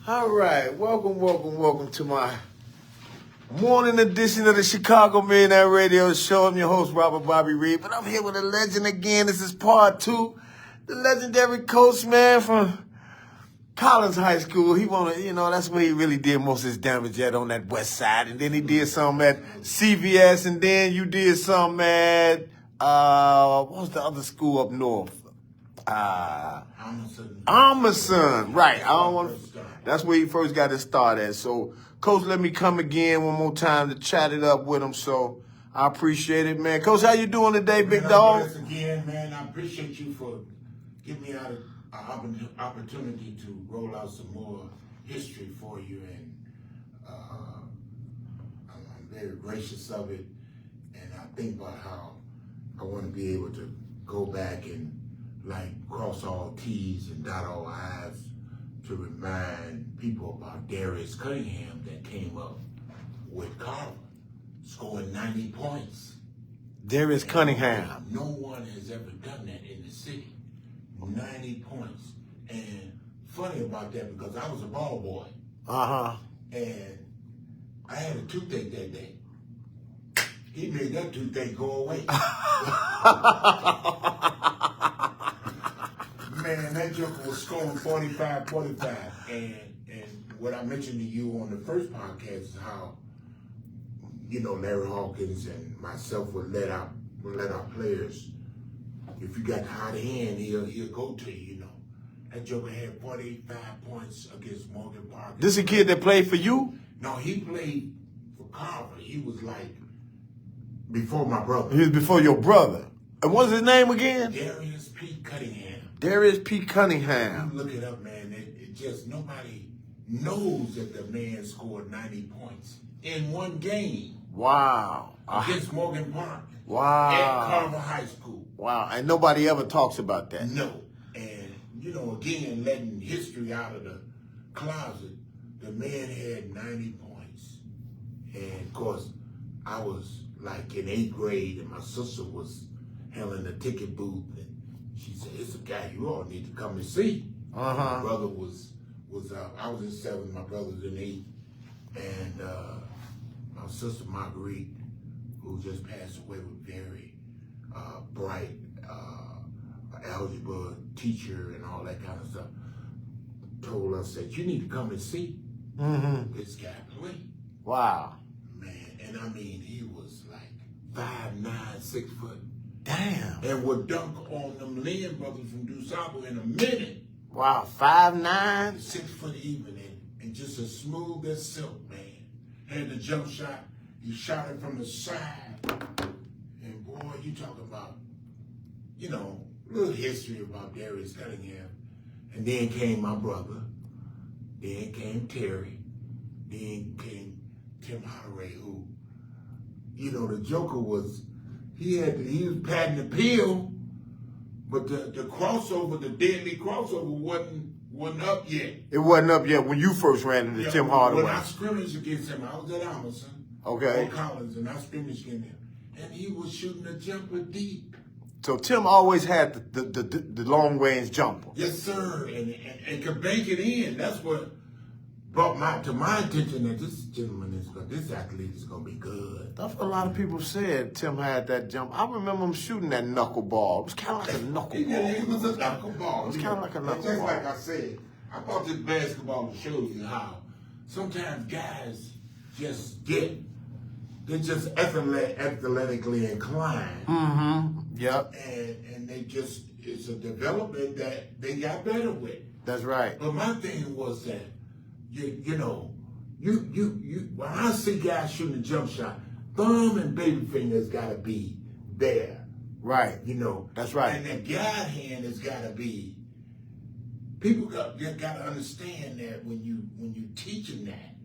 All right, welcome to my morning edition of the Chicago Millionaire Radio Show. I'm your host, Robert Bobby Reed, but I'm here with a legend again. This is part two. The legendary coach, man, from Collins High School. He that's where he really did most of his damage at, on that west side. And then he did some at CVS, and then you did some at, what was the other school up north? Armisen, right. That's where he first got his start at. So, Coach, let me come again one more time to chat it up with him. So, I appreciate it, man. Coach, how you doing today, big dog? Once again, man, I appreciate you for giving me an opportunity to roll out some more history for you, and I'm very gracious of it. And I think about how I want to be able to go back and cross all T's and dot all I's to remind people about Darius Cunningham that came up with Collin, scoring 90 points. Darius Cunningham. No one has ever done that in the city. 90 points. And funny about that, because I was a ball boy. And I had a toothache that day. He made that toothache go away. Man, that joker was scoring 45. And what I mentioned to you on the first podcast is how, Larry Hawkins and myself would let our players, if you got the hot hand, he'll go to you, That joker had 45 points against Morgan Park. This is a kid that played for you? No, he played for Carver. He was before my brother. He was before your brother. And what's his name again? Darius P. Cunningham. Darius P. Cunningham. You look it up, man. It just, nobody knows that the man scored 90 points in one game. Wow. Against Morgan Park. Wow. At Carver High School. Wow. And nobody ever talks about that. No. And, again, letting history out of the closet, the man had 90 points. And, of course, I was in 8th grade, and my sister was handling the ticket booth, and she said, "It's a guy you all need to come and see." My brother was I was in 7th, my brother was in 8th, and my sister Marguerite, who just passed away, was very bright algebra teacher and all that kind of stuff, told us that you need to come and see this guy play. Wow. Man, and I mean, he was 5'9", 6 foot. Damn. And would dunk on them Lynn brothers from DuSable in a minute. Wow, 5'9"? 6 foot even, and just as smooth as silk, man. Had the jump shot, he shot it from the side. And boy, you talking about, little history about Darius Cunningham. And then came my brother, then came Terry, then came Tim Hotteray, who, the Joker was, he was patting the pill, but the crossover, the deadly crossover wasn't up yet. It wasn't up yet when you first ran into Tim Hardaway. When I scrimmaged against him, I was at Armisen, okay, Collins, and I scrimmaged against him, and he was shooting a jumper deep. So Tim always had the long range jumper. Yes, sir, and could bank it in. That's what brought to my attention that this athlete is gonna be good. That's what a lot of people said. Tim had that jump. I remember him shooting that knuckleball. It was kind of like a knuckleball. Yeah, it was a knuckleball. It was kind of like a knuckleball. Just like I said, I brought this basketball to show you how sometimes guys they're just athletically inclined. Yep. And it's a development that they got better with. That's right. But my thing was that when I see guys shooting a jump shot, thumb and baby fingers gotta be there. Right. That's right. And that guide hand has gotta be. People gotta understand that when you teaching that.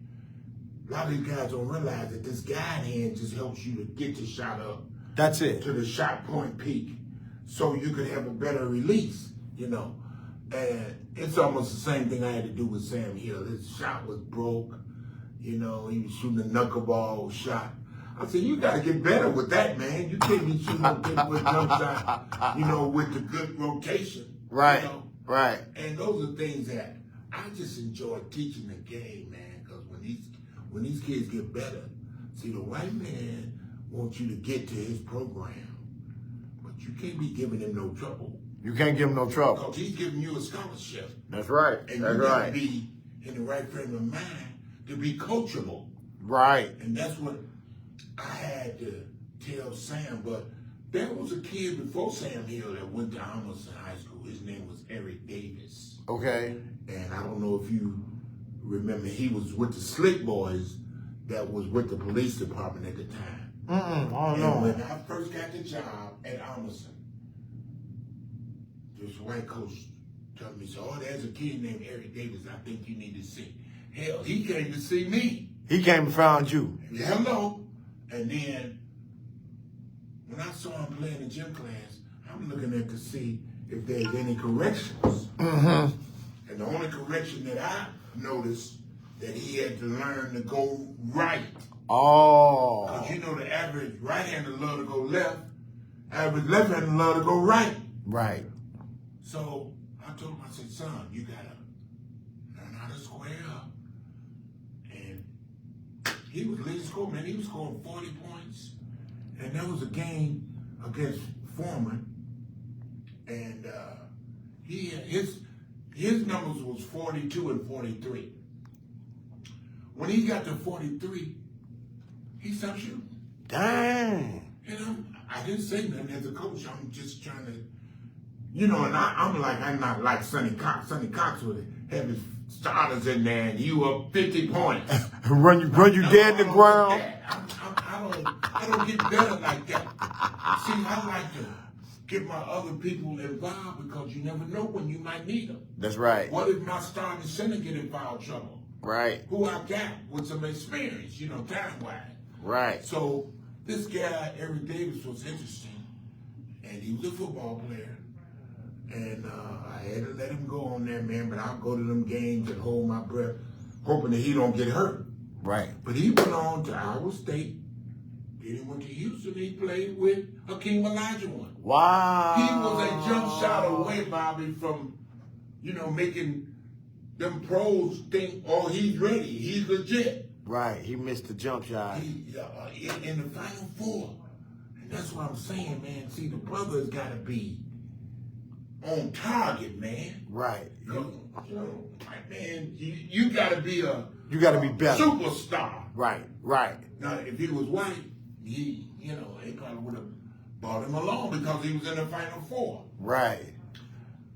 A lot of these guys don't realize that this guide hand just helps you to get your shot up. That's it. To the shot point peak, so you can have a better release. And it's almost the same thing I had to do with Sam Hill. His shot was broke. He was shooting a knuckleball shot. I said, you got to get better with that, man. You can't be shooting a good jump shot, with the good rotation. Right, right. And those are things that I just enjoy teaching the game, man, because when these kids get better, see, the white man wants you to get to his program, but you can't be giving him no trouble. You can't give him no trouble. Because he's giving you a scholarship. That's right. And That's you got right. to be in the right frame of mind to be coachable. Right. And that's what I had to tell Sam. But there was a kid before Sam Hill that went to Almerson High School. His name was Eric Davis. Okay. And I don't know if you remember, he was with the Slick Boys that was with the police department at the time. I don't know. When I first got the job at Almerson, this white coach told me, oh, there's a kid named Eric Davis I think you need to see. Hell, he came to see me. He came and found you. Hello. And then when I saw him play in the gym class, I'm looking at to see if there's any corrections. And the only correction that I noticed that he had to learn to go right. Oh. Because you know the average right-hander love to go left, average left-hander love to go right. Right. So I told him, I said, son, you gotta learn how to square up. And he was leading scorer, man. He was scoring 40 points. And there was a game against Foreman. And his numbers was 42 and 43. When he got to 43, he stopped shooting. Dang. And I didn't say nothing as a coach. I'm just trying to, you know, and I'm not like Sonny Cox. Sonny Cox would have his starters in there and you up 50 points. run you dead in the ground. I don't get better like that. See, I like to get my other people involved because you never know when you might need them. That's right. What if my starting center get in foul trouble? Right. Who I got with some experience, you know, time-wise. Right. So this guy, Eric Davis, was interesting. And he was a football player. And I had to let him go on there, man. But I'll go to them games and hold my breath, hoping that he don't get hurt. Right. But he went on to Iowa State. Then he went to Houston. He played with Hakeem Olajuwon. Wow. He was a jump shot away, Bobby, from, you know, making them pros think, oh, he's ready. He's legit. Right. He missed the jump shot. In the Final Four. And that's what I'm saying, man. See, the brother's got to be on target, man. Right. You know, man, you got to be a You got to be better. superstar. Right. Right. Now, if he was white, they probably would have brought him along because he was in the Final Four. Right.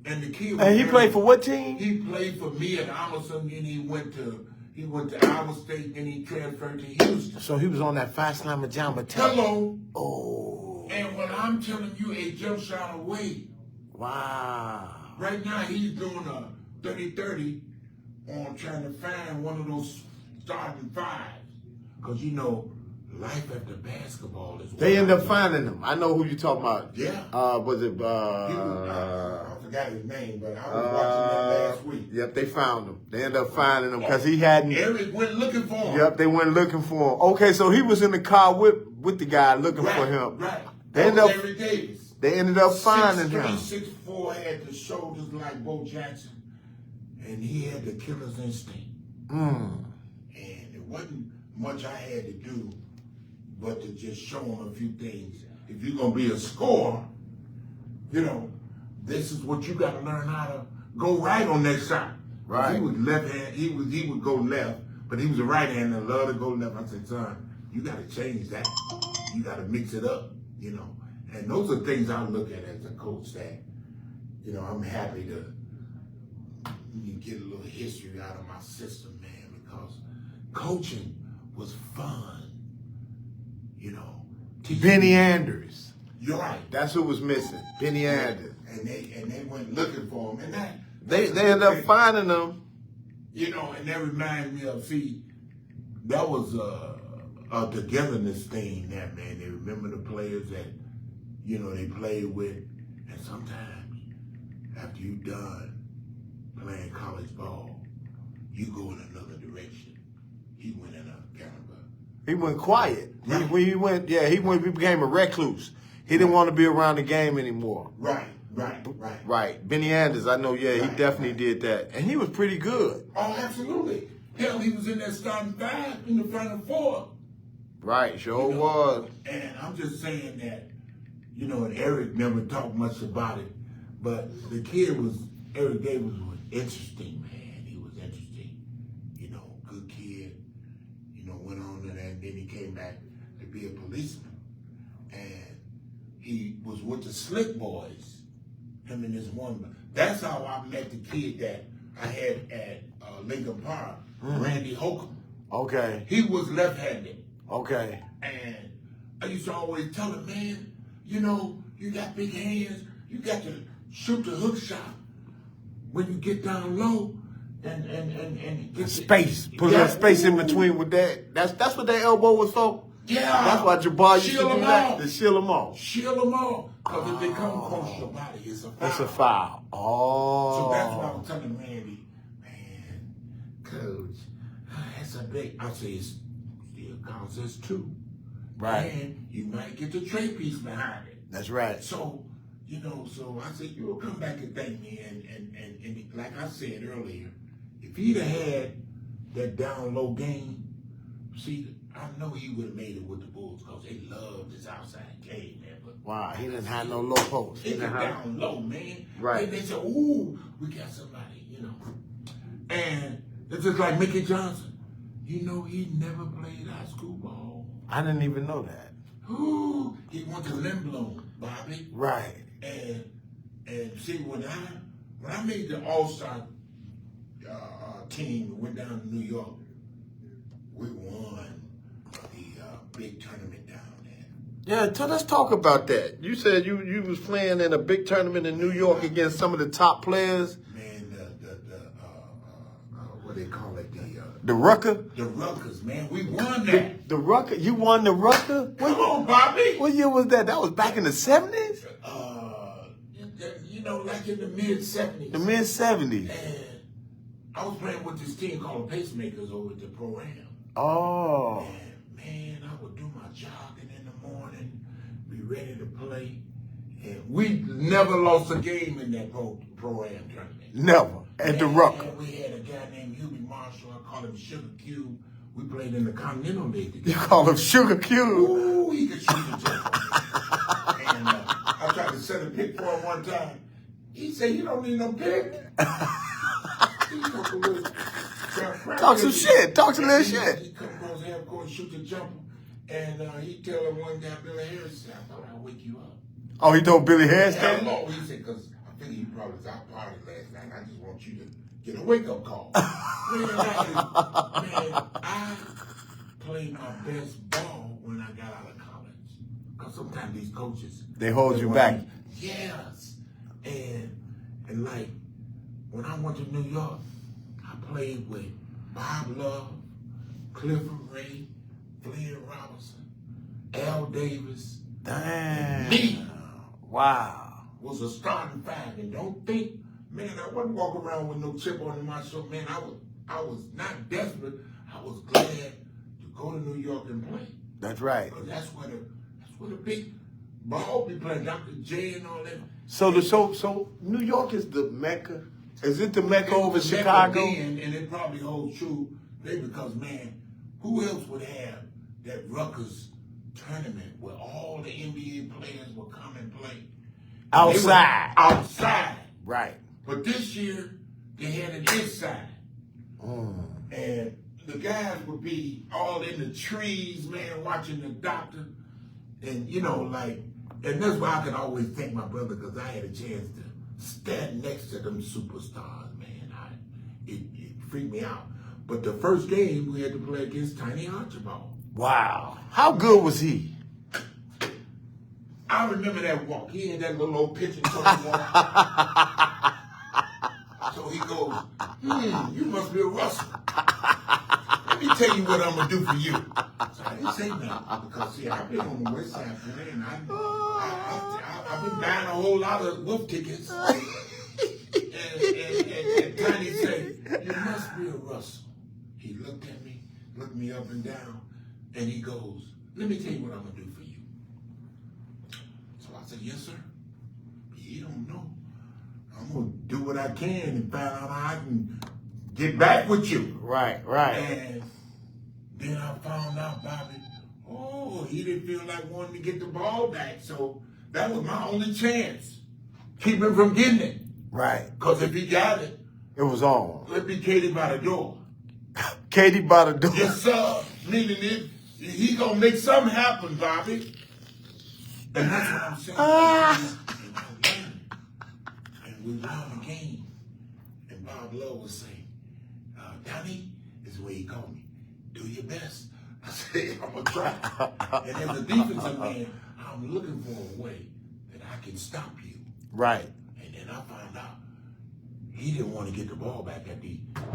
And the kid. And he played for what team? He played for me at Almerson, and he went to Iowa State, and he transferred to Houston. So he was on that fast line with John Mattel. Hello. Oh. And when I'm telling you, a jump shot away. Wow. Right now, he's doing a 30-30 on trying to find one of those starting fives. Because, you know, life after basketball is... They end up finding him. I know who you're talking about. Yeah. Was it... I forgot his name, but I was watching that last week. Yep, they found him. They ended up finding him because he hadn't... Eric went looking for him. Yep, they went looking for him. Okay, so he was in the car with the guy looking for him. Right. They That ended was up... Eric Davis. They ended up finding him. 6'3", 6'4", had the shoulders like Bo Jackson, and he had the killer's instinct. And it wasn't much I had to do but to just show him a few things. If you're going to be a scorer, you know, this is what you got to learn how to go right on that shot. Right. He was left hand. He would go left, but he was a right hander and loved to go left. I said, son, you got to change that. You got to mix it up, you know. And those are things I look at as a coach that, you know, I'm happy to get a little history out of my system, man, because coaching was fun, you know. Benny Anders. You're right. That's who was missing. Benny Anders. And they went looking for him. And that They ended up finding him. You know, and that reminds me of, see, that was a togetherness thing there, man. They remember the players that, you know, they played with. And sometimes, after you're done playing college ball, you go in another direction. He went in a kind of a... He went quiet. Right. He became a recluse. He didn't want to be around the game anymore. Right. Right. Benny Anders, I know, he definitely did that. And he was pretty good. Oh, absolutely. Hell, he was in that starting five in the Final Four. Right, sure was. And I'm just saying that, and Eric never talked much about it, but the kid Eric Davis was interesting, man. He was interesting. Good kid. Went on to that, and then he came back to be a policeman. And he was with the Slick Boys, him and his woman. That's how I met the kid that I had at Lincoln Park, Randy Holcomb. Okay. He was left-handed. Okay. And I used to always tell him, man, you got big hands. You got to shoot the hook shot when you get down low and get space. Put a space in between with that. That's what that elbow was for? Yeah. That's why Jabbar used to do that. To shield them off. Shield them off. Because if they come across your body, it's a foul. It's a foul. Oh. So that's why I'm telling Randy, man, coach, that's a big, I say it still counts as two. Right. And you might get the tray piece behind it. That's right. So, so I said, you'll come back and thank me. And like I said earlier, if he'd have had that down low game, see, I know he would have made it with the Bulls because they loved his outside game, man. But wow, he didn't have no low post. He got down low, man. Right. They said, ooh, we got somebody, And it's just like Mickey Johnson. He never played high school ball. I didn't even know that. Ooh, he went to Lindblom, Bobby. Right. And see, when I made the All-Star team, went down to New York, we won the big tournament down there. Yeah, let's talk about that. You said you was playing in a big tournament in New York against some of the top players. Man, what they call it, the Rucker? The Ruckers, man. We won that. The Rucker? You won the Rucker? Come on, Bobby. What year was that? That was back in the 70s? Like in the mid-70s. The mid-70s. And I was playing with this team called Pacemakers over at the Pro-Am. Oh. And, man, I would do my jogging in the morning, be ready to play. And we never lost a game in that Pro-Am tournament. Never. At the Rucker. And we had a guy named Hubie Marshall. I call him Sugar Cube. We played in the Continental League together. You call him Sugar Cube? Ooh, he could shoot the jump. And I tried to set a pick for him one time. He said, you don't need no pick. Talk some shit. Talk some little shit. He come across half court, shoot the jumper. And he tell him one guy, Billy Harris, said, I thought I'd wake you up. Oh, he told Billy Harris that? No, he said, because I think you probably was out partying last night. I just want you to get a wake-up call. man, I played my best ball when I got out of college. Because sometimes these coaches... They hold you back. Yes. And like, when I went to New York, I played with Bob Love, Clifford Ray, Glenn Robinson, Al Davis. Damn. Me. Wow. Was a starting five. And don't think, man, I wasn't walking around with no chip on my shoulder. Man, I was not desperate. I was glad to go to New York and play. That's right. Because that's where the big ball be playing, Dr. J and all that. So New York is the Mecca. Is it the Mecca over Chicago? And it probably holds true today because, man, who else would have that Rutgers tournament where all the NBA players will come and play? Outside. Outside. Right. But this year, they had it inside. And the guys would be all in the trees, man, watching the doctor. And, and that's why I can always thank my brother because I had a chance to stand next to them superstars, man. It freaked me out. But the first game, we had to play against Tiny Archibald. Wow. How good was he? I remember that walk. He had that little old pitching walk. So he goes, you must be a Russell. Let me tell you what I'm going to do for you. So I didn't say nothing because, see, I've been on the West Side playing. I've been buying a whole lot of Wolf tickets. And Tiny said, you must be a Russell. He looked at me, looked me up and down, and he goes, let me tell you what I'm going to do for you. So I said, yes, sir. you don't know. I'm gonna do what I can and find out how I can get back with you. Right. And then I found out, Bobby, he didn't feel like wanting to get the ball back. So that was my only chance. Keep him from getting it. Right. Because if he got it, it was on. it'd be Katie by the door. Katie by the door. Yes, sir. Meaning he gonna make something happen, Bobby. And that's what I'm saying. And we won the game. And Bob Lowe was saying, Donnie, this is the way he called me. Do your best. I said, I'm going to try. And as a defensive man, I'm looking for a way that I can stop you. Right. And then I found out he didn't want to get the ball back at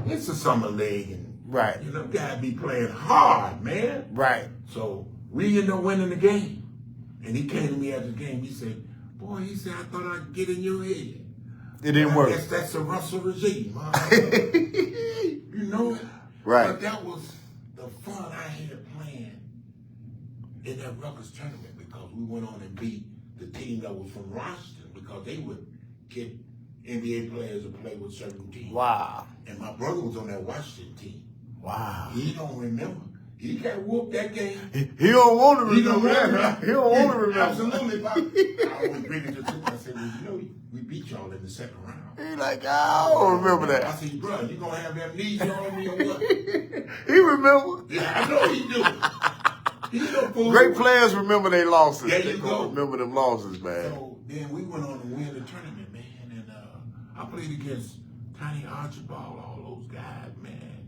it's a summer league. And, right. you know, guy be playing hard, man. Right. So we ended up winning the game. And he came to me after the game. He said, boy, I thought I'd get in your head. It didn't work. I guess that's a Russell regime. You know? Right. But that was the fun I had playing in that Rutgers tournament because we went on and beat the team that was from Washington because they would get NBA players to play with certain teams. Wow. And my brother was on that Washington team. Wow. He don't remember. He got whooped that game. He don't want to remember. He don't remember. He don't want to remember. Absolutely. I always bring it to him. I said, well, you know, we beat y'all in the second round. He like, I don't remember that. I said, bro, you gonna have amnesia on me or what? He remember. Yeah, I know he do. He no fool. Great players remember their losses. There They you gonna go. remember them losses, man. So then we went on to win the tournament, man. And I played against Tiny Archibald, all those guys, man.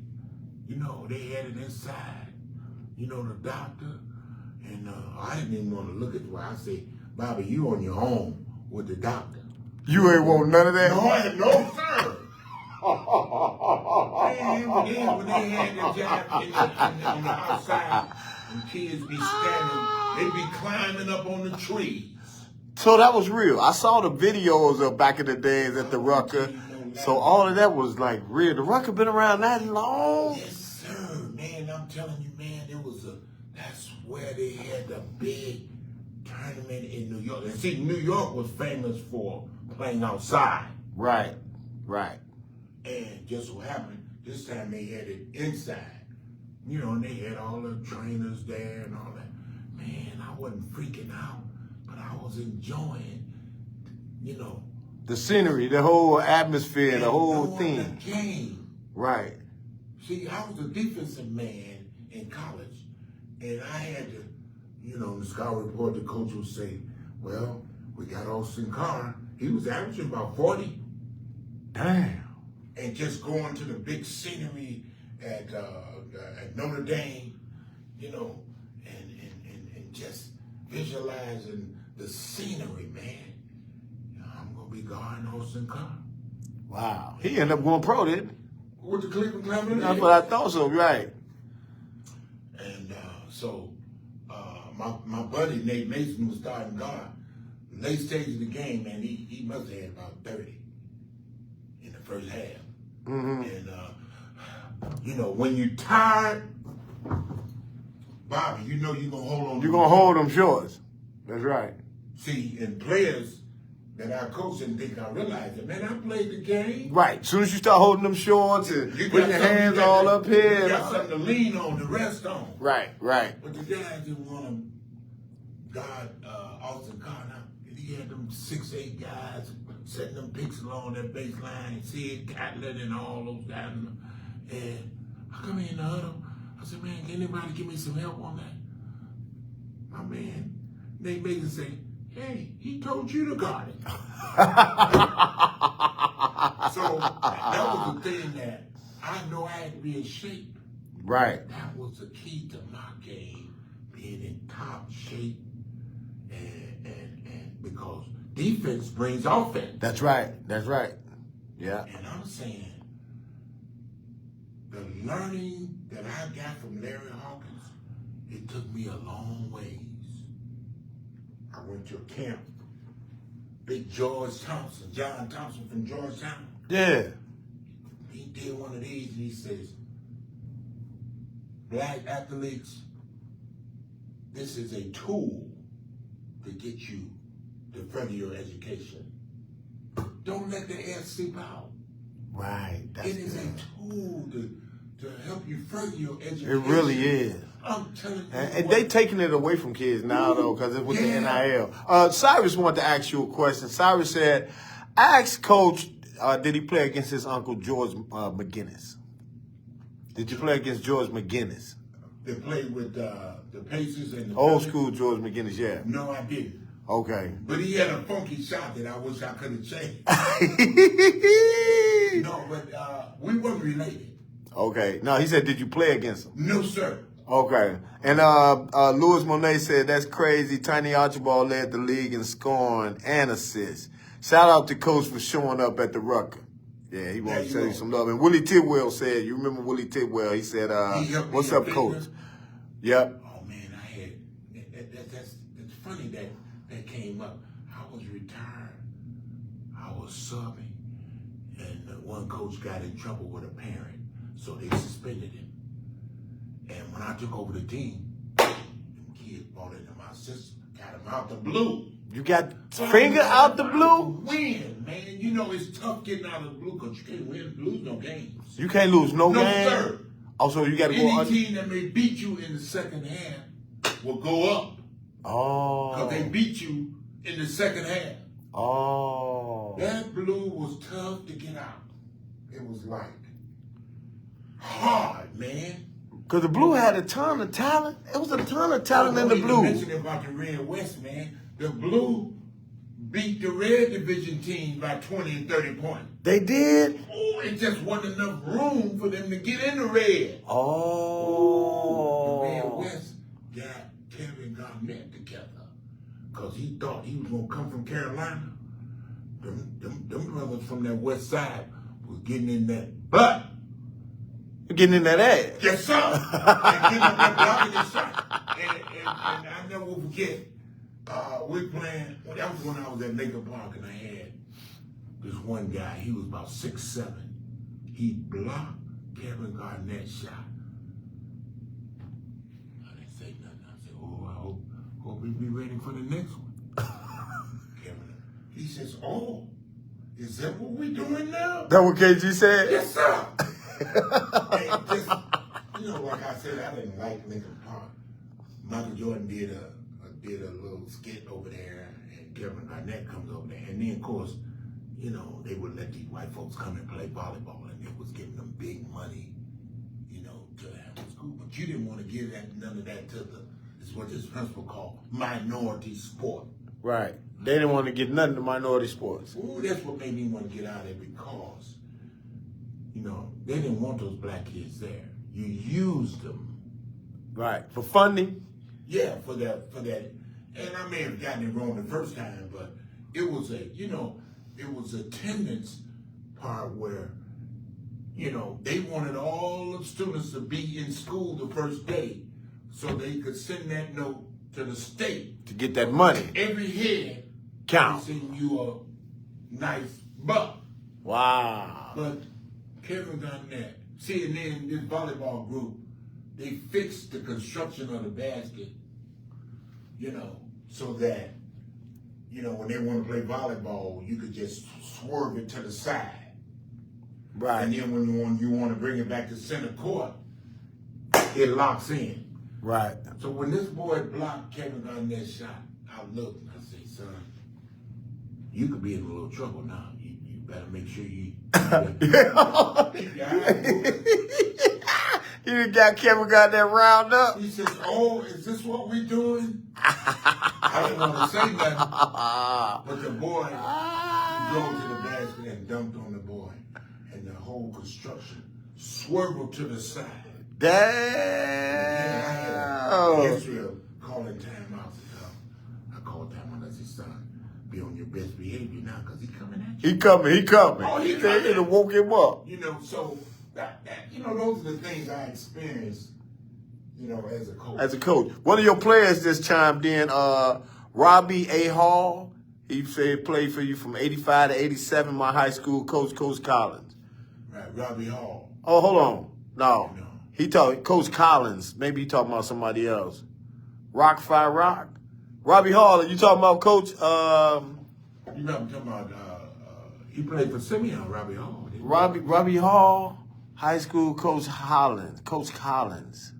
You know, they had it inside. You know, the doctor. And I didn't even want to look at the way I said, Bobby, you on your own with the doctor. You ain't want none of that? No, sir. And when they had the jab on the outside, and kids be standing, they be climbing up on the trees. So that was real. I saw the videos of back in the days at the Rucker. So all of that was like real. The Rucker been around that long? Yes, sir. Man, I'm telling you, man, that's where they had the big tournament in New York. And see, New York was famous for playing outside. Right. And just so happened, this time they had it inside. You know, and they had all the trainers there and all that. Man, I wasn't freaking out, but I was enjoying, you know. The scenery, the whole atmosphere, the whole thing. The game. Right. See, I was a defensive man in college, and I had to, you know, in the scout report, the coach would say, well, we got Austin Carr. He was averaging about 40. Damn. And just going to the big scenery at Notre Dame, you know, and just visualizing the scenery, man. You know, I'm going to be guarding Austin Carr. Wow. He ended up going pro, didn't he? With the Cleveland Cavaliers. That's what I thought so, right. And my buddy, Nate Mason, was starting guard. Late stage of the game, man, he must have had about 30 in the first half. Mm-hmm. And, you know, when you're tired, Bobby, you know you're going to hold on. You're going to hold them shorts. That's right. See, and players that I coach didn't think I realized it. Man, I played the game. Right. As soon as you start holding them shorts and You putting your hands all up here. You got something to lean on, to rest on. Right. But the guys didn't want to guard Austin Carr. He had them 6'8" guys setting them picks along that baseline, Sid Catlin and all those guys. And I come in the huddle. I said, man, can anybody give me some help on that? My man, Nate Mason say, hey, he told you to guard it. So that was the thing that I know I had to be in shape. Right. That was the key to my game, being in top shape. And because defense brings offense. That's right. Yeah. And I'm saying the learning that I got from Larry Hawkins, it took me a long ways. I went to a camp. Big John Thompson from Georgetown. Yeah. He did one of these and he says, black athletes, this is a tool to get you to further your education. don't let the air seep out. Right. That's It is good. a tool to help you further your education. It really is. I'm telling you. And they taking it away from kids now, though, because it's with the NIL. Cyrus wanted to ask you a question. Cyrus said, ask Coach, did he play against his uncle, George McGinnis? Did you play against George McGinnis? They played with the Pacers and the Old school George McGinnis, yeah. No, I didn't. Okay. But he had a funky shot that I wish I could have changed. No, but we weren't related. Okay. No, he said, did you play against him? No, sir. Okay. And Louis Monet said, that's crazy. Tiny Archibald led the league in scoring and assists. Shout out to Coach for showing up at the Rucker. Yeah, he wants to tell you some love. And Willie Tidwell said, you remember Willie Tidwell? He said, what's up, Coach? Yep. Oh, man, I had, that's funny that came up. I was retired. I was subbing. And one coach got in trouble with a parent, so they suspended him. And when I took over the team, them kids brought into my system, got him out the blue. You got finger out the blue? Win, man. You know it's tough getting out of the blue because you can't lose no games. You can't lose no game? No, sir. Also, you got to go Any team that may beat you in the second half will go up. Oh. Because they beat you in the second half. Oh. That blue was tough to get out. It was like hard, man. Because the blue had a ton of talent. It was a ton of talent in the blue. You mentioned about the Red West, man. The blue beat the red division team by 20 and 30 points. They did? Oh, it just wasn't enough room for them to get in the red. Oh. The Red West got Kevin Garnett together because he thought he was going to come from Carolina. Them brothers from that west side was getting in that butt. Getting in that ass. Yes, sir. And getting up there blocking his shot. And I never will forget, we playing, that was when I was at Laker Park, and I had this one guy, he was about 6'7". He blocked Kevin Garnett's shot. I didn't say nothing. I said, oh, I hope we be ready for the next one. Kevin, he says, oh, is that what we doing now? That what KG said? Yes, sir. Hey, just, you know, like I said, I didn't like Lincoln Park. Michael Jordan did a little skit over there, and Kevin Garnett comes over there. And then, of course, you know, they would let these white folks come and play volleyball, and it was giving them big money, you know, to have school. But you didn't want to give none of that to it's what this principal called minority sport. Right. They didn't want to get nothing to minority sports. Ooh, that's what made me want to get out of it because, you know, they didn't want those black kids there. You used them. Right. For funding? Yeah, for that. And I may have gotten it wrong the first time, but it was it was attendance part where, you know, they wanted all the students to be in school the first day so they could send that note to the state. To get that money. Every head count. Send you a nice buck. Wow. But Kevin Garnett, see, and then this volleyball group, they fixed the construction of the basket, you know, so that, you know, when they want to play volleyball, you could just swerve it to the side. Right. And then when you want to bring it back to center court, it locks in. Right. So when this boy blocked Kevin Garnett's shot, I looked and I said, son, you could be in a little trouble now. You better make sure you... You got Kevin got that round up. He says, oh, is this what we doing? I didn't want to say nothing. But the boy, he drove to the basket and dunked on the boy. And the whole construction swerved to the side. Damn. I had a history of calling timeouts. I called timeout. I said, son, be on your best behavior now because he's coming at you. He coming. Oh, He said it'll woke him up. You know, so, you know, those are the things I experienced, you know, as a coach. One of your players just chimed in, Robbie A. Hall. He said played for you from 85 to 87, my high school coach, Coach Collins. Right, Robbie Hall. Oh, hold on. No. He talking Coach Collins. Maybe he talking about somebody else. Rock. Robbie Hall, are you talking about Coach? You know I'm talking about, He played for Simeon, Robbie Hall. Robbie Hall, high school coach Coach Collins.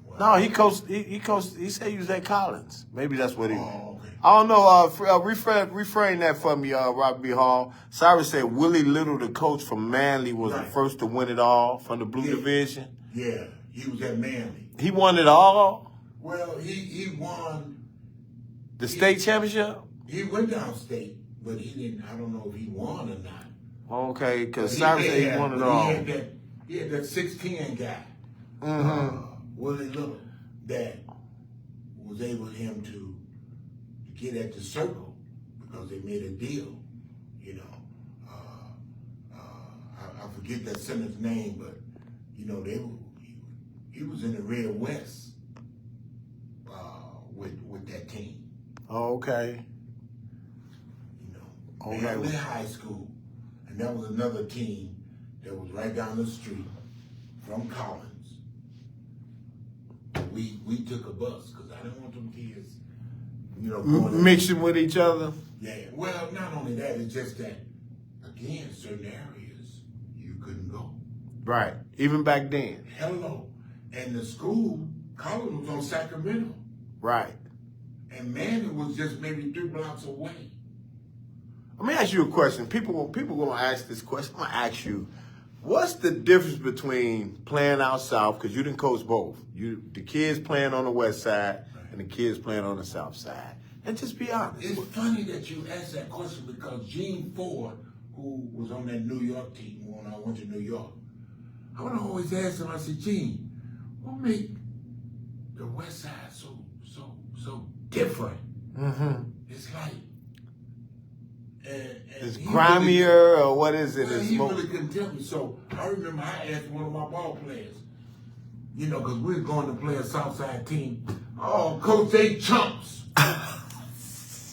Wow. No, he coached. He said he was at Collins. Maybe that's what he. Oh, okay. I don't know. Reframe that for me, Robbie Hall. Cyrus said Willie Little, the coach from Manly, was the first to win it all from the Blue Division. Yeah, he was at Manly. He won it all. Well, he won the state championship. He went downstate, but he didn't. I don't know if he won or not. Okay, because Cyrus said he won it all. He had that 6'10" guy, Willie Little, that was able him to get at the circle because they made a deal. You know, I forget that center's name, but you know he was in the Red West with that team. Oh, okay. You know, Manly High School, and that was another team that was right down the street from Collins. We took a bus because I didn't want them kids, you know, mixing with each other. Yeah. Well, not only that, it's just that again, certain areas you couldn't go. Right. Even back then. Hello. And the school, Collin was on Sacramento. Right. And Manny was just maybe 3 blocks away. Let me ask you a question. People gonna ask this question. I'm gonna ask you, what's the difference between playing out south, because you didn't coach both, the kids playing on the west side and the kids playing on the south side? And just be honest. It's funny that you asked that question because Gene Ford, who was on that New York team when I went to New York, I would always ask him, I said, Gene, what make the west side so different? Mm-hmm. It's like, it's grimier, or what is it? Well, he really couldn't tell me. So I remember I asked one of my ball players, you know, because we were going to play a Southside team. Oh, Coach, they chumps.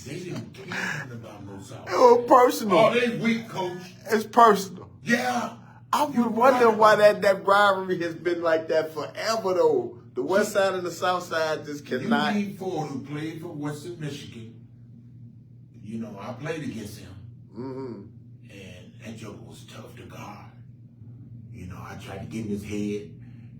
They didn't care about no South. It was personal. Oh, they weak, Coach. It's personal. Yeah. I've been wondering why that rivalry has been like that forever, though. The west side and the south side just cannot. Gene Ford, who played for Western Michigan, you know, I played against him. Mm-hmm. And that joker was tough to guard. You know, I tried to get in his head,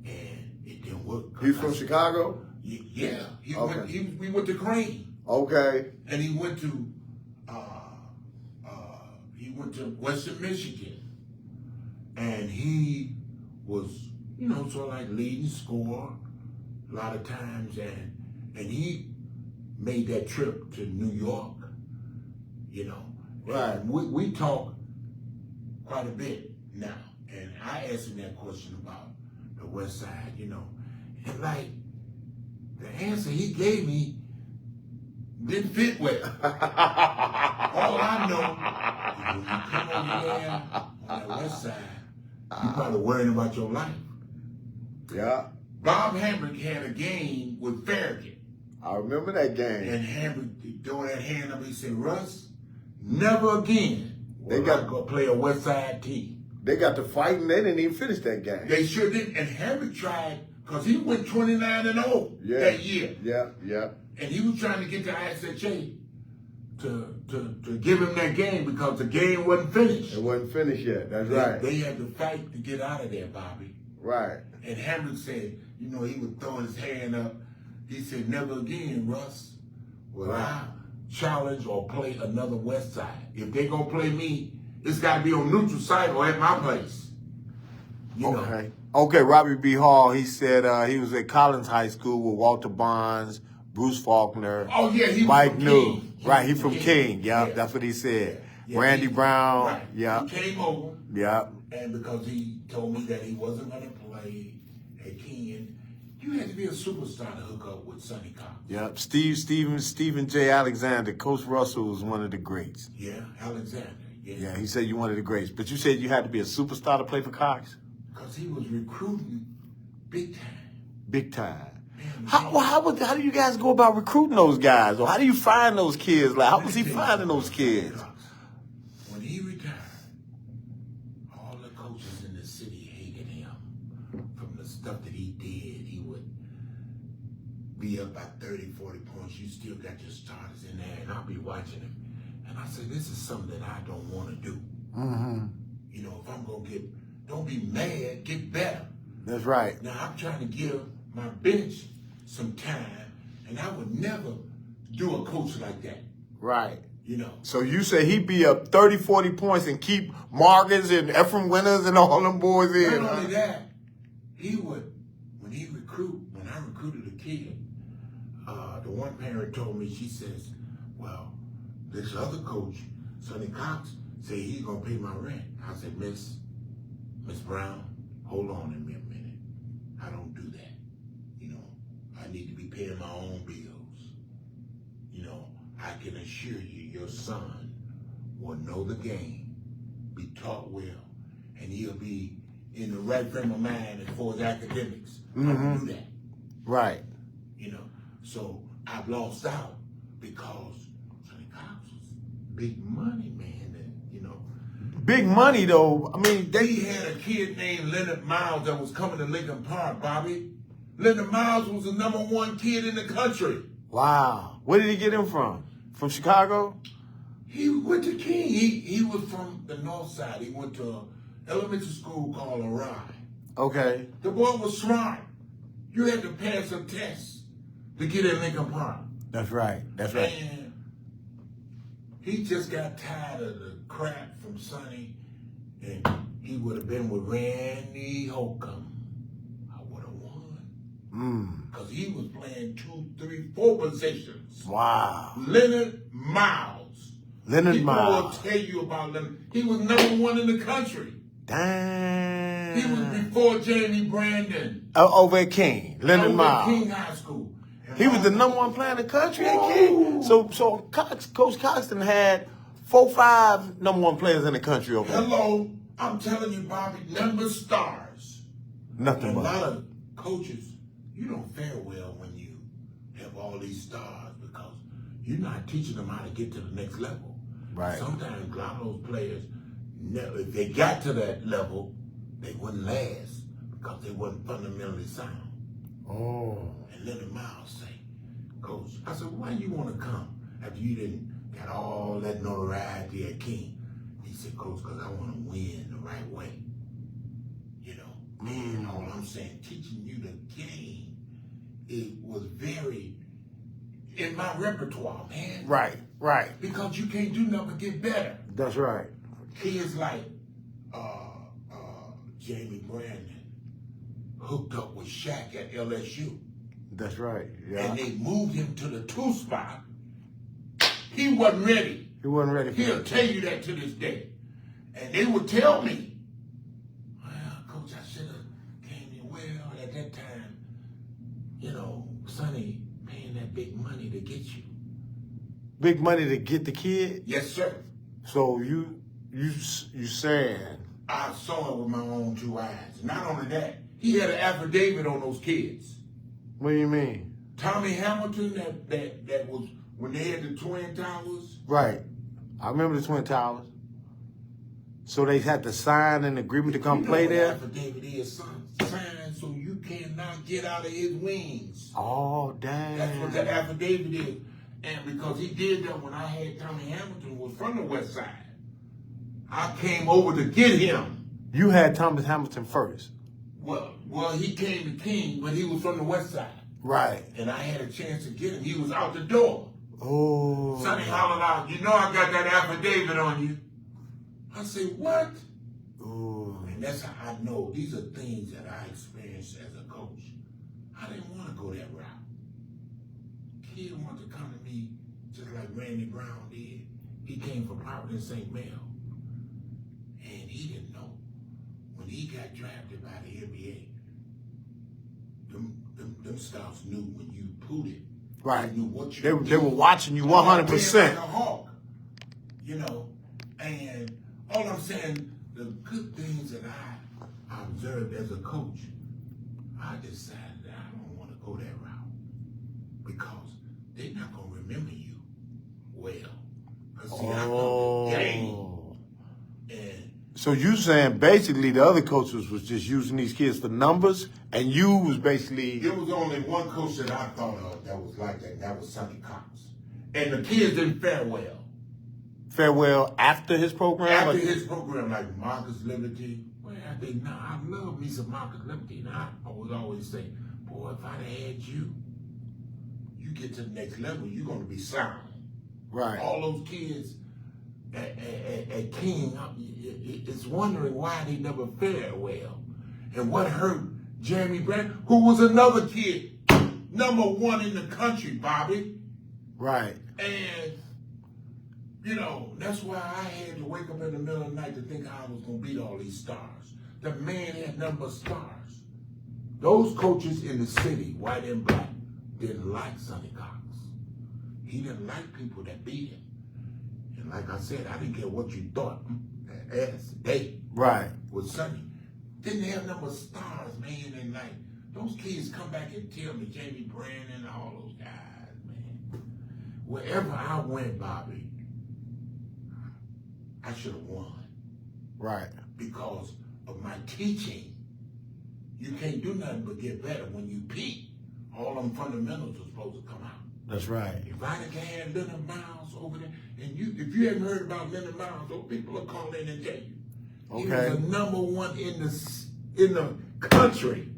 and it didn't work. He's from Chicago? Yeah. Okay. We went to Crane. Okay. And he went to Western Michigan. And he was, you know, sort of like leading scorer a lot of times. And he made that trip to New York, you know. Right. And we talk quite a bit now. And I asked him that question about the West Side, you know. And like, the answer he gave me didn't fit well. All I know is when you come over there on the West Side, you're probably worrying about your life. Yeah. Bob Hambrick had a game with Farragut. I remember that game. And Hambrick throwing that hand up, he said, Russ, never again They got to go play a West Side team. They got to fight and they didn't even finish that game. They sure did. And Hambrick tried, because he went 29-0 that year. Yeah. And he was trying to get the ISHA to give him that game because the game wasn't finished. It wasn't finished yet. That's right. They had to fight to get out of there, Bobby. Right. And Hambrick said, you know, he would throw his hand up. He said, never again, Russ, will I challenge or play another West Side. If they gonna play me, it's got to be on neutral side or at my place. You know. Okay, Robbie B. Hall, he said he was at Collins High School with Walter Bonds, Bruce Faulkner. Oh, yeah, he was Mike from New. King. Right, he from King. Yep, that's what he said. Yeah, Randy Brown. Right. Yep. He came over. Yep. And because he told me that he wasn't going to play at King, you had to be a superstar to hook up with Sonny Cox. Yep. Stephen J. Alexander. Coach Russell was one of the greats. Yeah, Alexander. Yeah, he said you one of the greats. But you said you had to be a superstar to play for Cox? Because he was recruiting big time. Big time. How do you guys go about recruiting those guys? Or how do you find those kids? Like, how was he finding those kids? When he retired, all the coaches in the city hated him. From the stuff that he did, he would be up by 30, 40 points. You still got your starters in there, and I'll be watching him. And I said, this is something that I don't want to do. Mm-hmm. You know, if I'm going to don't be mad, get better. That's right. Now, I'm trying to give my bench some time, and I would never do a coach like that. Right. You know. So you say he'd be up 30, 40 points and keep Morgans and Ephraim Winters and all them boys in. Not only that, he would, when I recruited a kid, the one parent told me, she says, well, this other coach, Sonny Cox, said he's going to pay my rent. I said, Miss Brown, hold on a minute. I don't do that. You know, I need to be paying my own bills. You know, I can assure you, your son will know the game, be taught well, and he'll be in the right frame of mind as far as academics. Mm-hmm. I don't do that. Right. You know, so I've lost out because Sonny Cox was big money, man. And, you know, big money though. I mean, they had a kid named Leonard Miles that was coming to Lincoln Park, Bobby. Leonard Miles was the #1 kid in the country. Wow. Where did he get him from? From Chicago? He went to King. He was from the north side. He went to an elementary school called Arai. Okay. The boy was smart. You had to pass a test to get in Lincoln Park. That's right. That's right. And he just got tired of the crap from Sonny, and he would have been with Randy Holcomb. I would have won. Because he was playing 2, 3, 4 positions. Wow. Leonard Miles. Leonard People Miles. will tell you about Leonard. He was #1 in the country. Damn. He was before Jamie Brandon. Over at King. Leonard Over at Miles. King High School. And He was the #1 player in the country at King. So Coach Coxton had 4, 5 #1 players in the country over there. Hello, I'm telling you, Bobby, number stars. Nothing A but. lot of coaches, you don't fare well when you have all these stars because you're not teaching them how to get to the next level. Right. Sometimes a lot of those players, if they got to that level, they wouldn't last because they wasn't fundamentally sound. Oh. And Leonard Miles say, Coach, I said, why you want to come after you didn't got all that notoriety at King? He said, Coach, because I want to win the right way. You know, and all I'm saying, teaching you the game, it was very in my repertoire, man. Right, right. Because you can't do nothing but get better. That's right. Kids like Jamie Brandon hooked up with Shaq at LSU. That's right. Yeah. And they moved him to the 2 spot. He wasn't ready. He wasn't ready for He'll that. tell you that to this day. And they would tell me, well, Coach, I should have came in well at that time. You know, Sonny paying that big money to get you. Big money to get the kid? Yes, sir. So you saying? I saw it with my own 2 eyes. Not only that, he had an affidavit on those kids. What do you mean? Tommy Hamilton, that was when they had the Twin Towers. Right. I remember the Twin Towers. So they had to sign an agreement to come play there? Affidavit is signed so you cannot get out of his wings. Oh, damn. That's what that affidavit is. And because he did that when I had Tommy Hamilton was from the West Side. I came over to get him. You had Thomas Hamilton first. Well, he came to King, but he was from the West Side. Right. And I had a chance to get him. He was out the door. Oh. Sonny hollered out, you know I got that affidavit on you. I said, what? Ooh. And that's how I know these are things that I experienced as a coach. I didn't want to go that route. Kid wanted to come to me just like Randy Brown did. He came from Providence, St. Mel. And he didn't know. When he got drafted by the NBA, them scouts knew when you put it. Right. They knew what you They did. were watching you 100%. Like a hawk, you know. And all I'm saying, the good things that I observed as a coach, I decided that I don't want to go that route because they're not going to remember you well. Because see, I know the game. And So you saying basically the other coaches was just using these kids for numbers, and you was basically... there was only one coach that I thought of that was like that, and that was Sonny Cox. And the kids didn't fare well. farewell after his program? After his program, like Marcus Liberty. Well, I love me some Marcus Liberty. And I would always say, boy, if I'd have had you, you get to the next level, you're going to be sound. Right. All those kids at King, it's wondering why they never fared well. And what hurt Jeremy Brand, who was another kid, #1 in the country, Bobby. Right. And, that's why I had to wake up in the middle of the night to think how I was going to beat all these stars. The man had nothing but stars. Those coaches in the city, white and black, didn't like Sonny Cox. He didn't like people that beat him. And like I said, I didn't care what you thought. As they Right. with Sonny. Didn't have nothing but stars, man. And like, those kids come back and tell me, Jamie Brandon and all those guys, man. Wherever I went, Bobby, I should have won. Right. Because of my teaching. You can't do nothing but get better. When you peak, all them fundamentals are supposed to come out. That's right. If I'd have had Leonard Miles over there, and if you haven't heard about Leonard Miles, those people will call in and tell you. Okay. He was the #1 in the country.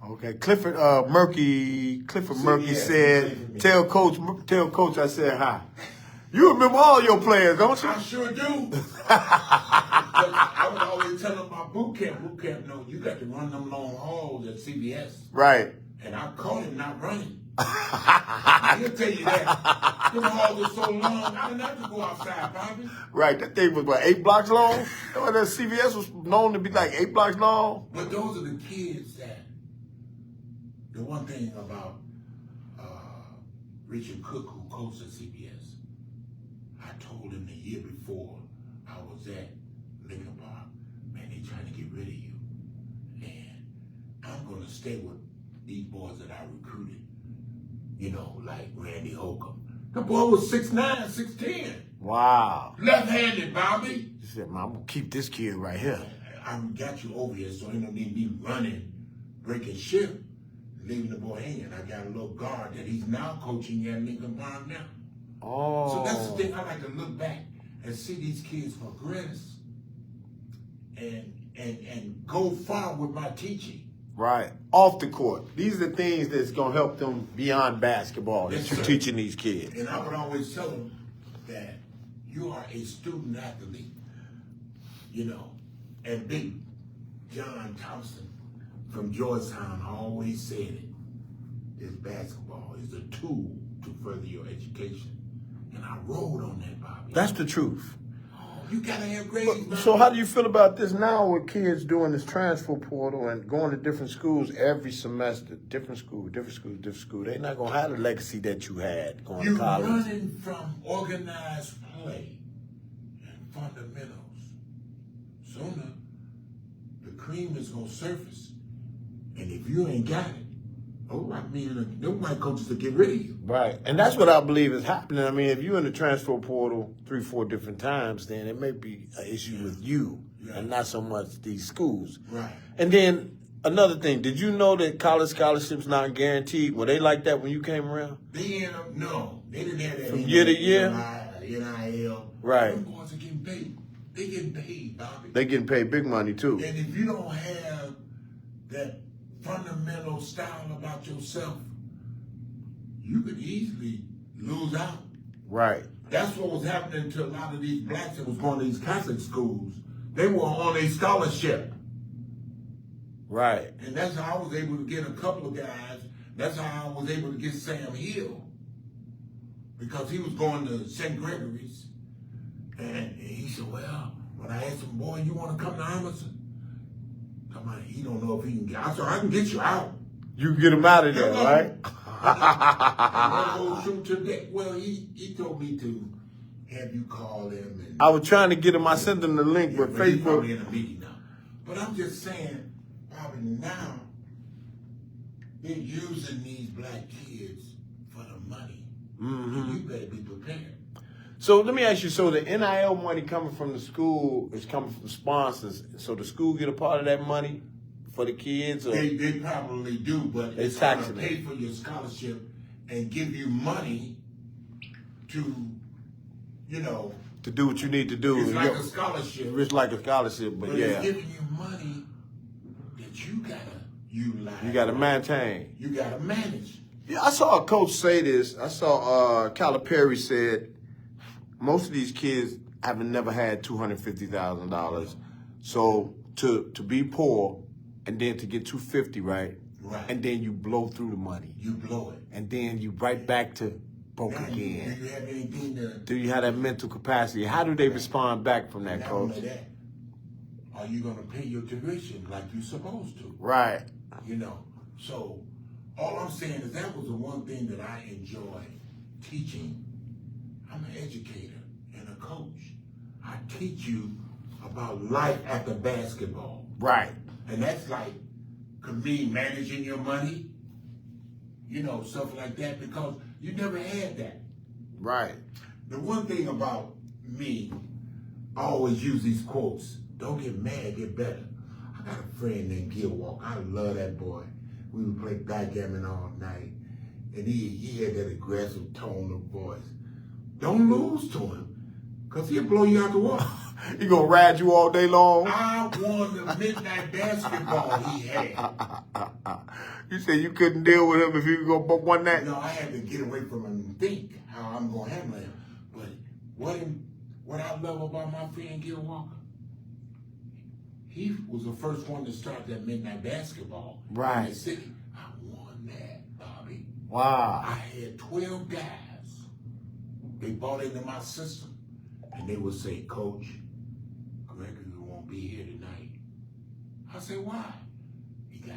Okay. Clifford Murphy said, tell coach I said hi. You remember all your players, don't you? I sure do. I would always tell them about boot camp. Boot camp, no, you got to run them long hauls at CBS. Right. And I caught him not running. He'll tell you that. Them halls are so long, I didn't have to go outside, Bobby. Right. That thing was, 8 blocks long? That CBS was known to be like 8 blocks long? But those are the kids that, the one thing about Richard Cook, who coached at CBS, I told him the year before I was at Lincoln Park, man, they trying to get rid of you. And I'm going to stay with these boys that I recruited, like Randy Holcomb. The boy was 6'9", 6'10". Wow. Left-handed, Bobby. He said, man, I'm going to keep this kid right here. I got you over here, so you don't need me running, breaking ship, leaving the boy hanging. I got a little guard that he's now coaching at Lincoln Park now. Oh. So that's the thing. I like to look back and see these kids progress and go far with my teaching. Right. Off the court. These are the things that's going to help them beyond basketball that you're teaching these kids. And I would always tell them that you are a student athlete, And Big John Thompson from Georgetown always said it. Is basketball is a tool to further your education. And I rolled on that, Bobby. That's the truth. You gotta have grades. So how do you feel about this now with kids doing this transfer portal and going to different schools every semester? Different school. They're not going to have the legacy that you had going to college. You're running from organized play and fundamentals. Sooner, the cream is going to surface. And if you ain't got it, them white coaches will get rid of you. Right. And that's what I believe is happening. I mean, if you're in the transfer portal 3-4 different times, then it may be an issue with you and not so much these schools. Right. And then another thing, did you know that college scholarships not guaranteed? Were they like that when you came around? No. They didn't have that. From year to year? NIL. Right. Them boys are getting paid. They getting paid, Bobby. They getting paid big money, too. And if you don't have that fundamental style about yourself, you could easily lose out. Right. That's what was happening to a lot of these blacks that was going to these Catholic schools. They were on a scholarship. Right. And that's how I was able to get a couple of guys. That's how I was able to get Sam Hill. Because he was going to St. Gregory's. And he said, well, when I asked him, boy, you want to come to Emerson? He don't know if he can get out. So I can get you out. You can get him out of there, right? Well, he told me to have you call him. And I was trying to get him. I sent him the link with but he's Facebook. probably in a meeting now. But I'm just saying, probably now, they're using these black kids for the money. Mm-hmm. And you better be prepared. So let me ask you, so the NIL money coming from the school is coming from sponsors. So the school get a part of that money for the kids? Or? They probably do, but it's going to pay for your scholarship and give you money to, you know, to do what you need to do. it's like a scholarship. It's like a scholarship, but yeah. It's giving you money that you gotta utilize. You gotta maintain. You gotta manage. Yeah, I saw a coach say this. I saw Calipari said most of these kids have never had $250,000. So to be poor and then to get $250, right? Right. And then you blow through the money. You blow it. And then you right back to broke now again. Do you have anything to... Do you have that mental capacity? How do they respond back from that, not coach? only that, are you going to pay your tuition like you're supposed to? Right. You know, so all I'm saying is that was the one thing that I enjoy teaching. I'm an educator and a coach. I teach you about life after basketball. Right. And that's like, could mean managing your money, you know, stuff like that, because you never had that. Right. The one thing about me, I always use these quotes. Don't get mad, get better. I got a friend named Gil Walker. I love that boy. We would play backgammon all night. And he had that aggressive tone of voice. Don't lose to him, because he'll blow you out the water. He gonna ride you all day long? I won the midnight basketball he had. You said you couldn't deal with him if you go book one night? No, I had to get away from him and think how I'm going to handle him. But what I love about my friend Gil Walker, he was the first one to start that midnight basketball in the city. I won that, Bobby. Wow. I had 12 guys. They bought into my system, and they would say, Coach, Gregory won't be here tonight. I said, why? He got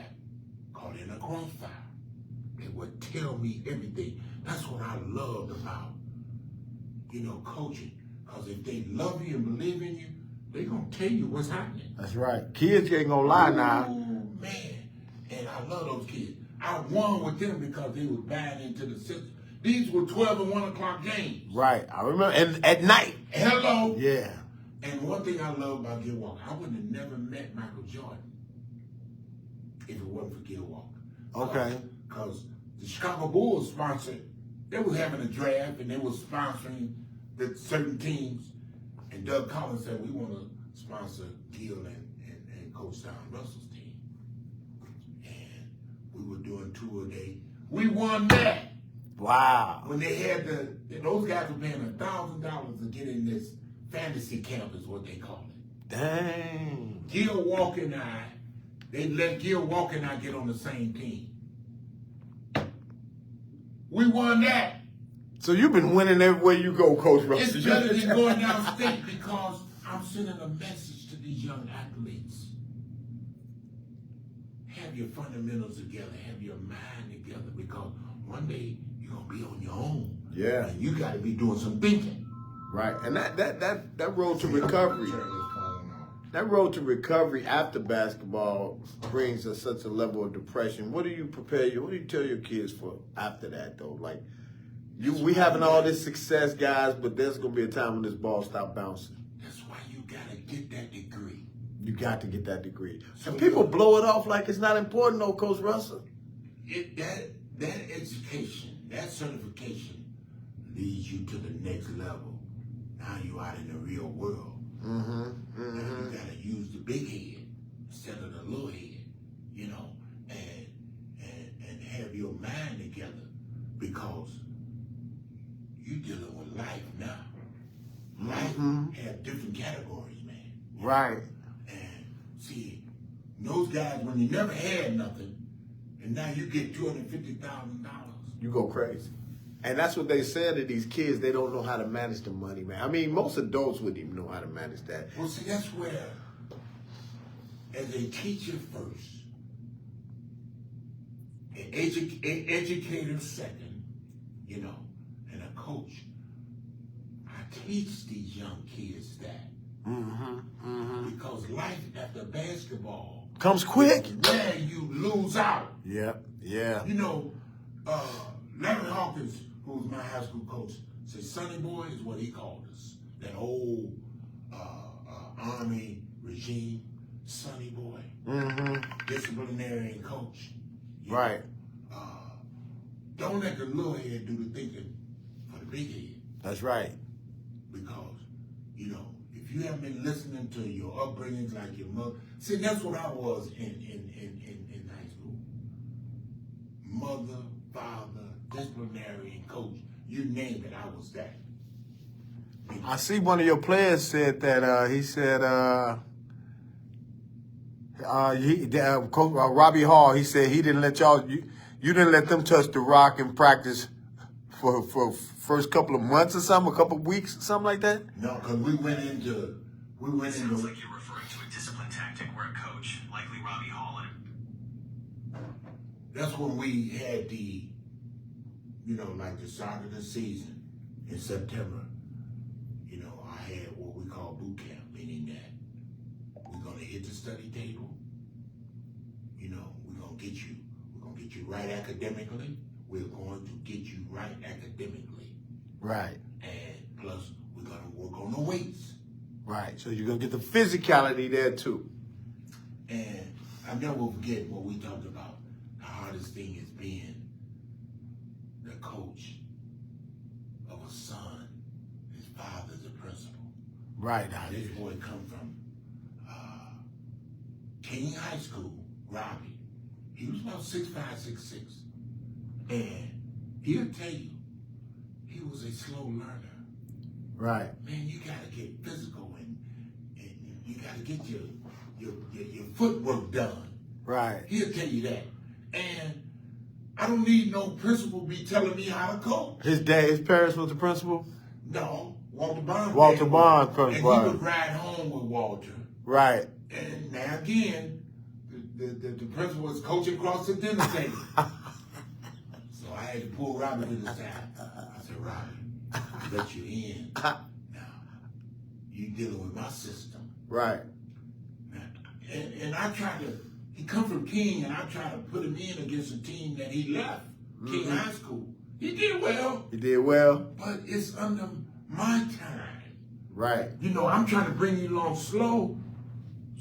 caught in a crossfire. They would tell me everything. That's what I loved about, you know, coaching. Because if they love you and believe in you, they're going to tell you what's happening. That's right. Kids ain't going to lie now. Oh, man. And I love those kids. I won with them because they were buying into the system. These were 12 and 1 o'clock games. Right. I remember. And at night. Hello. Yeah. And one thing I love about Gil Walker, I would have never met Michael Jordan if it wasn't for Gil Walker. Okay. Because the Chicago Bulls sponsored, they was having a draft and they was sponsoring the certain teams. And Doug Collin said, we want to sponsor Gil and Coach Don Russell's team. And we were doing 2 a day. We won that. Wow. When they had those guys were paying $1,000 to get in this fantasy camp is what they call it. Dang. Gil Walker and they let Gil Walker and I get on the same team. We won that. So you've been winning everywhere you go, Coach Russell. It's better than going downstate because I'm sending a message to these young athletes. Have your fundamentals together. Have your mind together, because one day you're going to be on your own. Yeah. And you got to be doing some thinking. Right. And that road to recovery. That road to recovery after basketball brings us such a level of depression. What do you tell your kids for after that, though? Like, we having all this success, guys, but there's going to be a time when this ball stop bouncing. That's why you got to get that degree. You got to get that degree. So and people blow it off like it's not important, though, Coach Russell. That education, that certification leads you to the next level. Now you're out in the real world. Now you gotta use the big head instead of the little head, you know, and have your mind together, because you're dealing with life now. Life have different categories, man. Right. And see, those guys, when you never had nothing, and now you get $250,000. You go crazy. And that's what they said to these kids. They don't know how to manage the money, man. I mean, most adults wouldn't even know how to manage that. Well, see, that's where, as a teacher first, an educator second, you know, and a coach, I teach these young kids that. Because life after basketball comes quick. Where you lose out. Yeah. You know, Larry Hawkins, who was my high school coach, said Sonny Boy is what he called us. That old Army regime, Sonny Boy. Disciplinarian coach. Right. Don't let the little head do the thinking for the big head. That's right. because, you know, if you haven't been listening to your upbringings like your mother, see, that's what I was in high school. Mother, father, disciplinarian, coach, you name it, I was that. I see one of your players said that he said Coach Robbie Hall. He said he didn't let you didn't let them touch the rock in practice for first couple of months or something, a couple of weeks, something like that. No, because we went into. Sounds like you're referring to a discipline tactic where a coach, likely Robbie Hall, That's when we had the, you know, like the start of the season in September. You know, I had what we call boot camp, meaning that we're gonna hit the study table. You know, we're gonna get you right academically. We're going to get you right academically. Right. And plus, we're gonna work on the weights. Right. So you're gonna get the physicality there too. And I'll never forget what we talked about. The hardest thing is being the coach of a son. His father's a principal. Right. This boy come from King High School, Robbie. He was about 6'5", 6'6". And he'll tell you, he was a slow learner. Right. Man, you gotta get physical and you gotta get your footwork done. Right. He'll tell you that. And I don't need no principal be telling me how to coach. His parents was the principal? No, Walter Bond. Walter Bond, and he principal. would ride home with Walter. Right. And now again, the principal was coaching across the dinner table. So I had to pull Robbie to the side. I said, Robbie, I let you in. Now, you dealing with my system. Right. Now, and I tried to, he come from King, and I tried to put him in against a team that he left, King High School. He did well. He did well. But it's under my time. Right. You know, I'm trying to bring you along slow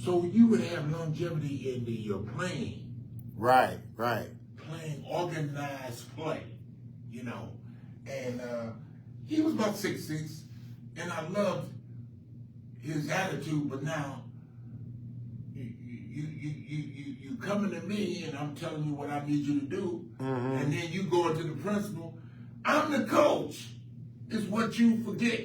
so you would have longevity in your playing. Right. Right. Playing organized play, you know. And he was about 6'6", and I loved his attitude, but now you coming to me and I'm telling you what I need you to do, and then you go into the principal. I'm the coach. Is what you forget.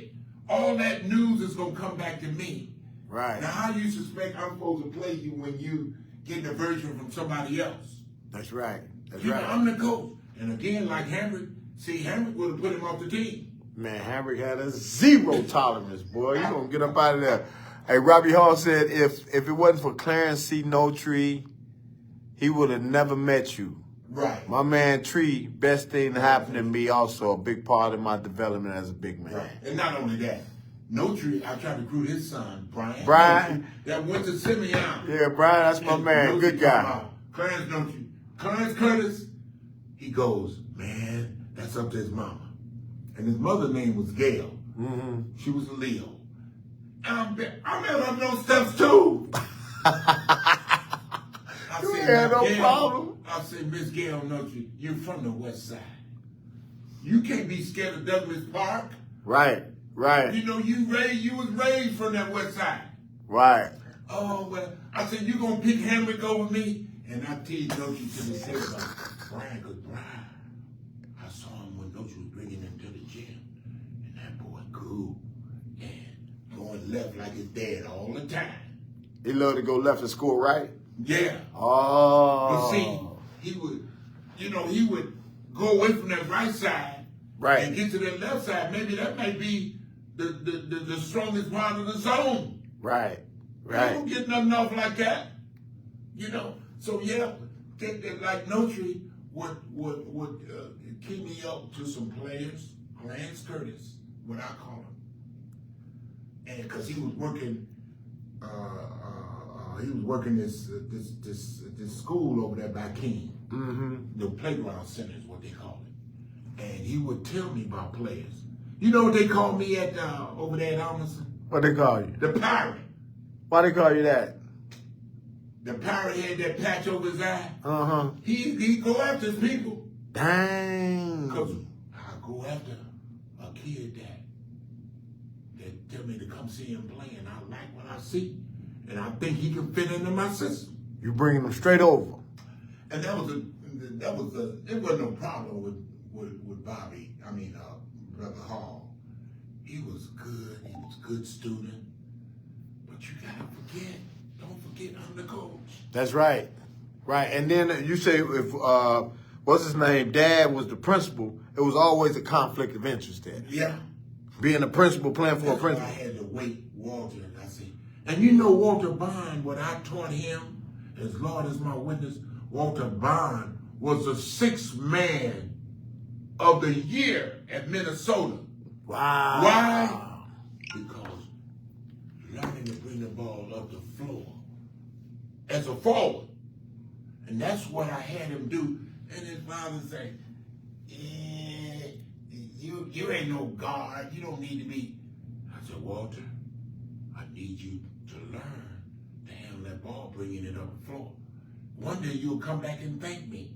All that news is gonna come back to me. Right. Now, how do you suspect I'm supposed to play you when you get the version from somebody else? That's right. That's You right. know, I'm the coach. And again, like Hamrick, Hamrick would have put him off the team. Man, Hamrick had a zero tolerance, boy. You gonna get up out of there. Hey, Robbie Hall said if it wasn't for Clarence C. Notree, he would have never met you. Right. My man Tree, best thing that happened to me, also a big part of my development as a big man. Right. And not only that, Notree, I tried to recruit his son, Brian. Brian. Notree, that went to Simeon. Yeah, Brian, that's my man. Notree Good guy. Clarence Notree. Clarence Curtis, he goes, man, that's up to his mama. And his mother's name was Gail. She was a Leo. And I met her on those steps too. I You said, had no Gail, problem. I said, Miss Gail Notree, you're from the West Side. You can't be scared of Douglas Park. Right, right, You know, you was raised from that West Side. right. Oh, well, I said, you gonna pick Henrik over me? And I teased Notree to the face about Brian, because Brian, I saw him when Notree was bringing him to the gym. And that boy grew and going left like his dad all the time. He loved to go left and score right. Yeah. Oh. But see, he would go away from that right side Right. and get to that left side. Maybe that might be the strongest part of the zone. Right, I right. don't get nothing off like that. You know? So yeah, like Notree would keep me up to some players, Clarence Curtis, what I call him. And because he was working this school over there by King. The playground center is what they call it. And he would tell me about players. You know what they call me at over there at Almonson? What they call you? The Pirate. Why they call you that? The Pirate had that patch over his eye. Uh-huh. He go after his people. Dang. Because I go after a kid that tell me to come see him play, and I like what I see. And I think he can fit into my system. You bringing him straight over. And it wasn't no problem with Bobby. I mean, Brother Hall. He was good. He was a good student. But you gotta forget. Don't forget I'm the coach. That's right. Right. And then you say if what's his name? Dad was the principal. It was always a conflict of interest there. Yeah. Being a principal, playing for a principal. I had to wait Walter. And I said, and you know Walter Bond, what I taught him, as Lord is my witness, Walter Bond was the 6th man of the year at Minnesota. Wow. Why? Because learning to bring the ball up the floor as a forward. And that's what I had him do. And his father say, you ain't no guard. You don't need to be. I said, Walter, I need you to learn to handle that ball, bringing it up the floor. One day you'll come back and thank me.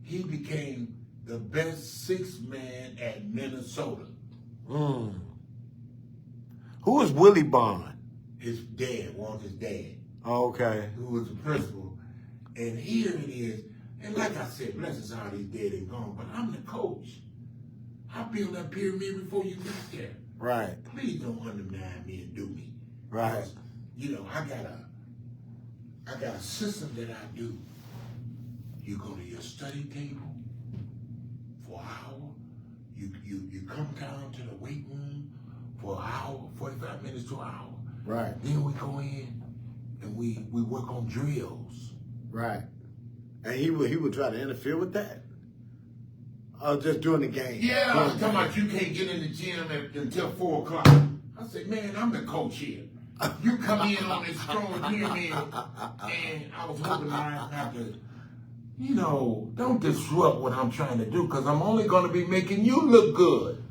He became the best 6th man at Minnesota. Who is Willie Bond? His dad, Walter's dad. Okay. Who was the principal. And here it is. And like I said, bless his heart, he's dead and gone. But I'm the coach. I built that pyramid before you got there. Right. Please don't undermine me and do me. Right. Because, you know, I got a system that I do. You go to your study table for an hour. You come down to the weight room for an hour, 45 minutes to an hour. Right. Then we go in and we work on drills. Right. And he would try to interfere with that? Just during the game? Yeah, I was talking about you can't get in the gym until 4 o'clock. I said, man, I'm the coach here. You come in on this strong pyramid, and I was hoping not to, you know, don't disrupt what I'm trying to do, because I'm only going to be making you look good.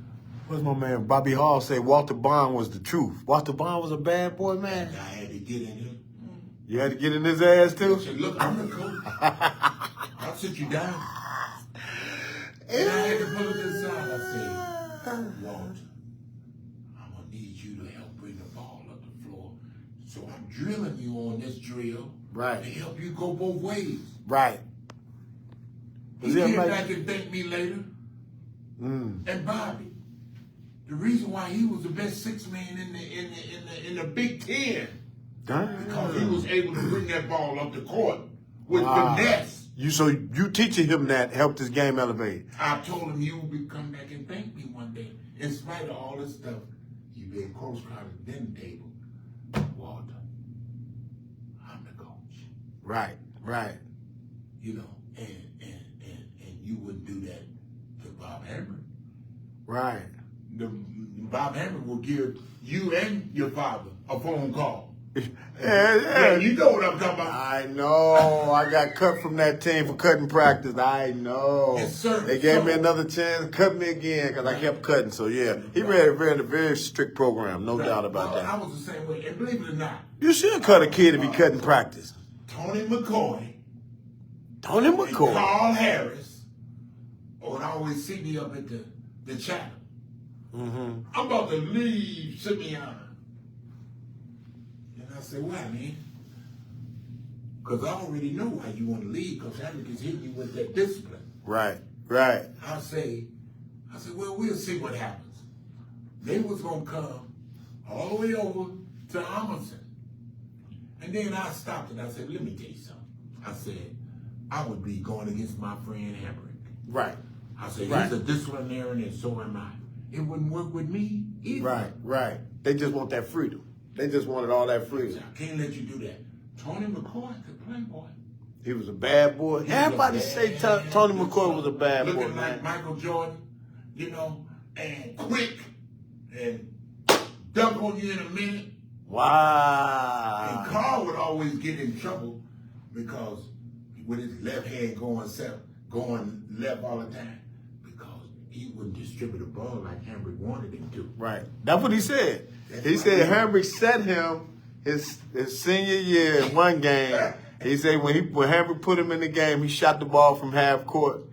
What's my man Bobby Hall say? Walter Bond was the truth. Walter Bond was a bad boy, man. I had to get in him. You had to get in his ass, too? I said, look, I'm the coach. I'll sit you down. And I had to pull it aside. I said, Walter, I'm going to need you to help bring the ball up the floor. So I'm drilling you on this drill. Right. To help you go both ways. Right. He came back and thanked me later. And Bobby, the reason why he was the best 6th man in the Big Ten, because he was able to bring that ball up the court with finesse. So you teaching him that helped his game elevate. I told him you would come back and thank me one day. In spite of all this stuff, you've been close crowded at the dinner table. Walter, I'm the coach. Right. You know, and you wouldn't do that to Bob Hammer. Right. Bob Hammer will give you and your father a phone call. Yeah, you know what I'm talking about. I know. I got cut from that team for cutting practice. I know. Yes, sir. They gave me another chance, cut me again because I kept cutting. So, yeah, he ran a very strict program, no doubt about that. I was the same way. And believe it or not, You should cut a kid if he cutting practice. Tony McCoy. Tony McCoy. And Carl Harris would always see me up at the chapel. I'm about to leave Simeon. And I said, why, man? Because I already know why you want to leave, because Hamrick is hitting you with that discipline. Right. I said, well, we'll see what happens. They was going to come all the way over to Amundsen. And then I stopped and I said, let me tell you something. I said, I would be going against my friend Hamrick. Right. I said, he's a disciplinarian and so am I. It wouldn't work with me either. Right. They just want that freedom. They just wanted all that freedom. I can't let you do that. Tony McCoy could play, boy. He was a bad boy. Everybody say Tony McCoy was a bad boy, Looking man. like Michael Jordan, you know, and quick and dunk on you in a minute. Wow. And Carl would always get in trouble because with his left hand going left all the time, because he wouldn't distribute the ball like Hamrick wanted him to. Right. That's what he said. He said Hamrick set him his senior year in one game. He said when Hamrick put him in the game, he shot the ball from half court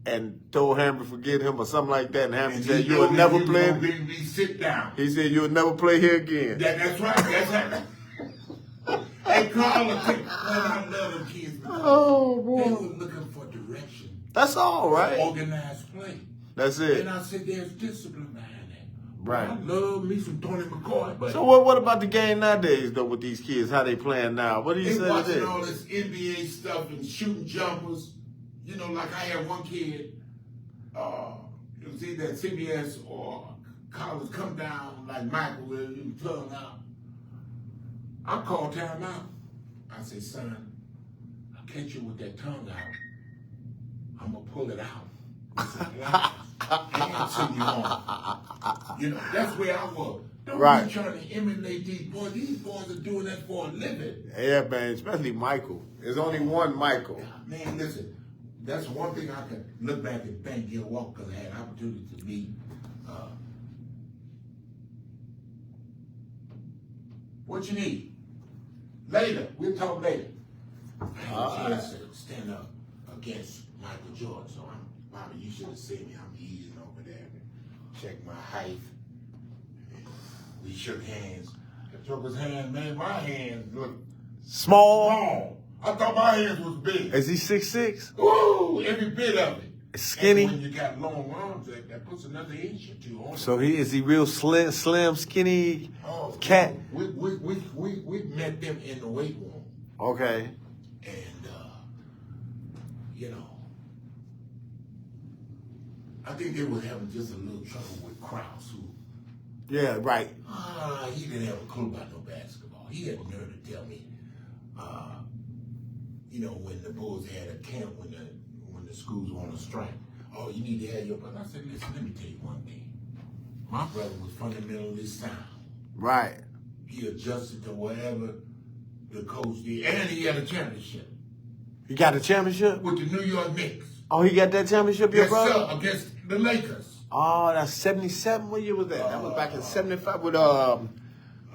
and told Hamby forget him or something like that, and Hamby And said, he you will told never me play. we sit down. He said, you will never play here again. That's right. That's right. Hey, Collin, man, I love them kids because Oh, boy. they were looking for direction. That's all right. Organized play. That's it. And I said, there's discipline behind that. Right. I love me some Tony McCoy, but So what about the game nowadays, though, with these kids? How they playing now? What do you they say watching today? all this NBA stuff and shooting jumpers. You know, like I had one kid, it was either at CBS or college, come down like Michael, where you tongue out. I called time out. I said, son, I'll catch you with that tongue out. I'm going to pull it out with some pliers and send you home. You know, that's where I was. Don't Right. be trying to emulate these boys. These boys are doing that for a living. Yeah, man, especially Michael. There's only one Michael. Man, listen, that's one thing I can look back and thank Gil Walker because I had an opportunity to meet. What you need? Later. We'll talk later. I had a chance to stand up against Michael Jordan. So Bobby, you should have seen me. I'm easing over there. Check my height. We shook hands. I shook his hand, man. My hands look Small. small. I thought my hands was big. Is he 6'6"? Ooh, every bit of it. Skinny? And when you got long arms, that puts another inch or two on it. So is he real slim, skinny Oh, cat? We met them in the weight room. Okay. And, you know, I think they were having just a little trouble with Krause, who, Yeah, right. he didn't have a clue about no basketball. He had the nerve to tell me, you know, when the Bulls had a camp, when the schools were on a strike, oh, you need to have your brother. I said, listen, let me tell you one thing. My brother was fundamentally sound. Right. He adjusted to whatever the coach did, and he had a championship He got a championship? with the New York Knicks. Oh, he got that championship, your Yes, brother? sir, against the Lakers. Oh, that's 77. What year was that? That was back in 75 with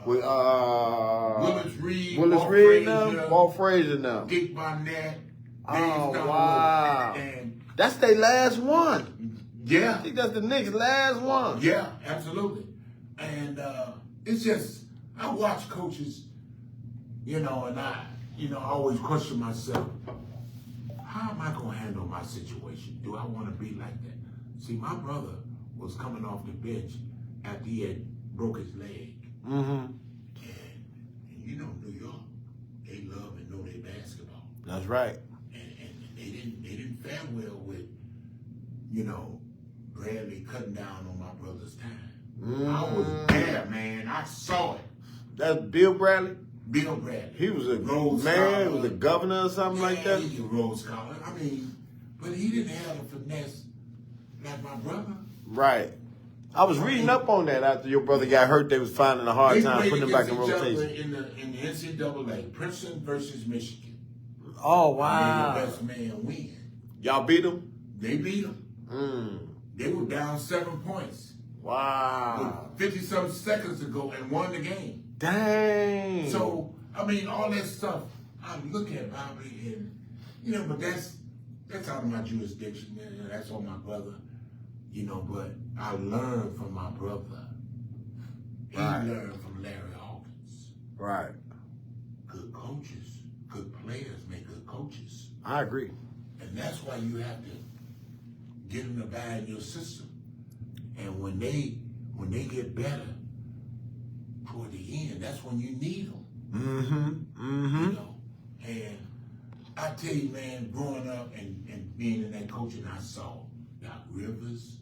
Willis Reed, Willis Walt Reed Frazier, now, Walt Frazier now. Dick Barnett. Oh, Dave wow. Stone, and That's their last one. I yeah, think that's the Knicks' last one. yeah, absolutely. And it's just, I watch coaches, you know, and I always question myself, how am I going to handle my situation? Do I want to be like that? See, my brother was coming off the bench after he had broke his leg. Mm-hmm. And you know, New York, they love and know their basketball. That's right. And they didn't fare well with, you know, Bradley cutting down on my brother's time. I was there, man. I saw it. That's Bill Bradley? Bill Bradley. He was a Rhodes man, he Scholar. was a governor or something like that? He was a Rhodes Scholar. I mean, but he didn't have the finesse like my brother. Right. I was reading up on that after your brother got hurt. They was finding a hard They time played putting him back in against each other rotation. in the NCAA, Princeton versus Michigan. Oh, And wow. the best man win. Y'all beat him? They beat him. Mm. They were down 7 points. Wow. 50-some seconds ago and won the game. Dang. So, I mean, all that stuff, I look at Bobby and, you know, but that's out of my jurisdiction. You know, that's on my brother, you know, but I learned from my brother. He Right. learned from Larry Hawkins. Right. Good coaches, good players make good coaches. I agree. And that's why you have to get them to buy in your system. And when they get better toward the end, that's when you need them. Mm-hmm. Mm-hmm. You know, and I tell you, man, growing up and being in that coaching, I saw Doc Rivers,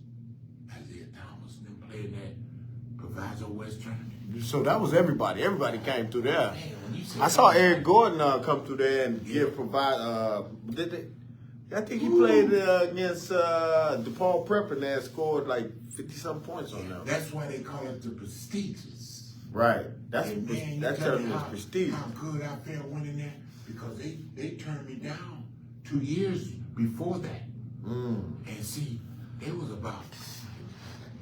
Isaiah Thomas, and them playing that Proviso West tournament. So that was everybody. Everybody came through there. Man, when you say I saw that, Eric Gordon come through there and did they? I think he played against DePaul Prep and they scored like 50-some points on them. that's why they call it the prestigious. Right. That's And man, that you tell me tournament was how prestigious. good I felt winning that because they turned me down 2 years before that. Mm. And see, it was about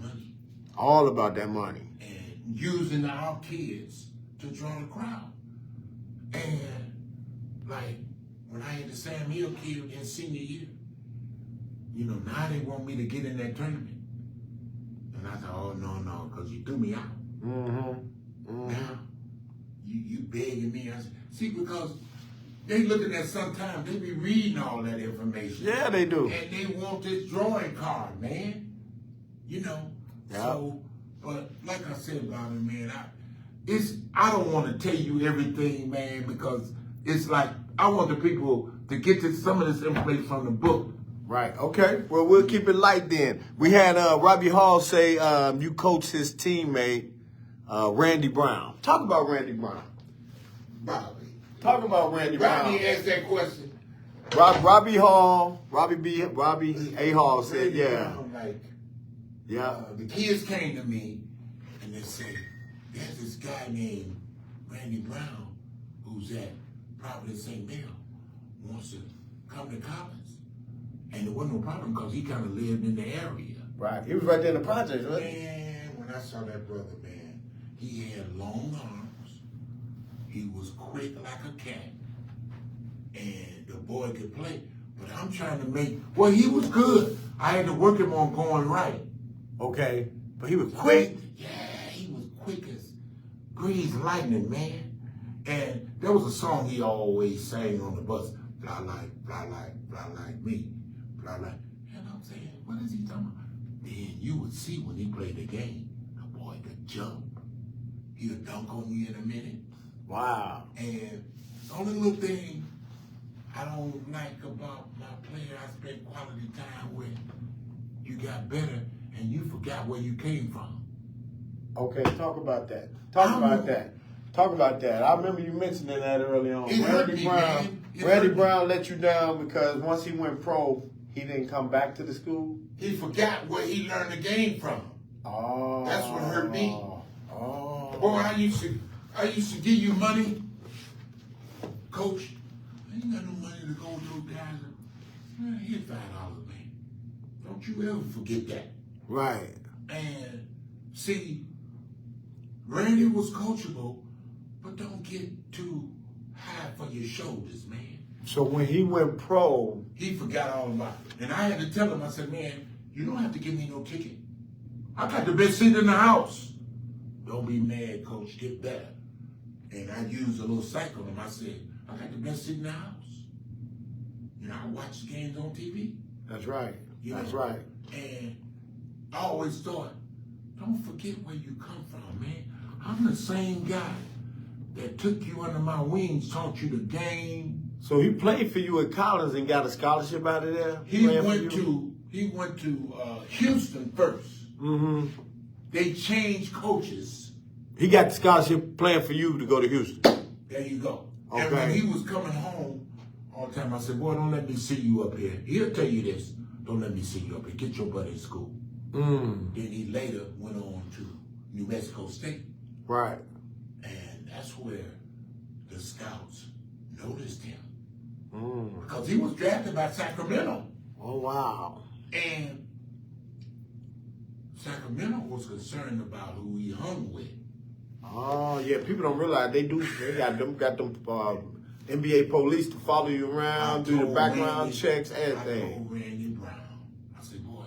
money All about that money. and using our kids to draw the crowd. And like when I had the Sam Hill kid in senior year, you know, now they want me to get in that tournament. And I said, oh, no, because you threw me out. Now, you begging me. I said, see, because they looking at sometimes, they be reading all that information. Yeah, they do. And they want this drawing card, man. You know? Yeah. So, but like I said, Bobby, man, I don't want to tell you everything, man, because it's like, I want the people to get to some of this information from the book. Right. Okay. Well, we'll keep it light then. We had Robbie Hall say you coach his teammate, Randy Brown. Talk about Randy Brown. Bobby. Talk about Randy Brown. Rodney asked that question. Robbie A. Hall said, Randy yeah. Brown, like, Yeah. the kids came to me and they said, there's this guy named Randy Brown who's at Providence St. Mel, wants to come to Collins. And there wasn't no problem because he kind of lived in the area. Right. He was right there in the project, right? Man, when I saw that brother, man, he had long arms. He was quick like a cat. And the boy could play. But I'm trying to make, well, he was good. I had to work him on going right. Okay. But he was quick. Yeah, he was quick as greased lightning, man. And there was a song he always sang on the bus. Fly like me. Fly like. And I'm saying, what is he talking about? Then you would see when he played the game, the boy could jump. He'll dunk on you in a minute. Wow. And the only little thing I don't like about my player I spent quality time with, you got better and you forgot where you came from. Okay, talk about that. Talk about that. I remember you mentioning that early on. Randy Brown let you down because once he went pro, he didn't come back to the school? He forgot where he learned the game from. Oh. That's what hurt me. Oh. Boy, I used to give you money. Coach, I ain't got no money to go to those guys. Man, here's $5, man. Don't you ever forget that. Right. And see, Randy was coachable, but don't get too high for your shoulders, man. So when he went pro, He forgot all about it. And I had to tell him, I said, man, you don't have to give me no ticket. I got the best seat in the house. Don't be mad, coach, get better. And I used a little psych on him. I said, I got the best seat in the house. You know, I watch games on TV. that's right. You That's know? right. And I always thought, don't forget where you come from, man. I'm the same guy that took you under my wings, taught you the game. So he played for you at Collins and got a scholarship out of there? He went to Houston first. Mm-hmm. They changed coaches. He got the scholarship playing for you to go to Houston. There you go. Okay. And when he was coming home all the time, I said, boy, don't let me see you up here. He'll tell you this. Don't let me see you up here. Get your butt in school. Mm. Then he later went on to New Mexico State. Right. And that's where the scouts noticed him. Mm. Because he was drafted by Sacramento. Oh, wow. And Sacramento was concerned about who he hung with. Oh, yeah. People don't realize they got them NBA police to follow you around, do the background checks, everything. I told Randy Brown, I said, boy,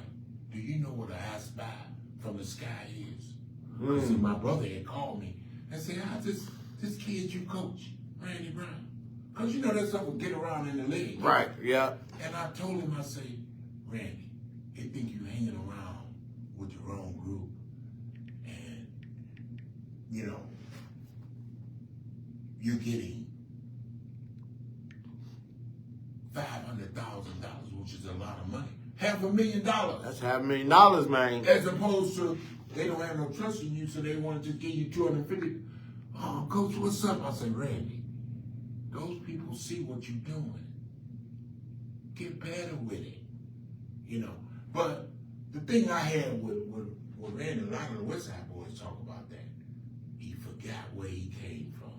do you know what an I spy from the sky is? Mm. See, my brother had called me and said, this kid you coach, Randy Brown. Because you know that stuff will get around in the league. Right, yeah. And I told him, I say, Randy, they think you hanging around with the wrong group. And, you know, you're getting $500,000, which is a lot of money. $500,000. That's $500,000, man. As opposed to, they don't have no trust in you, so they want to just give you $250. Oh, Coach, what's up? I said, Randy, those people see what you're doing. Get better with it, you know. But the thing I had with Randy, a lot of the West Side boys talk about that. He forgot where he came from.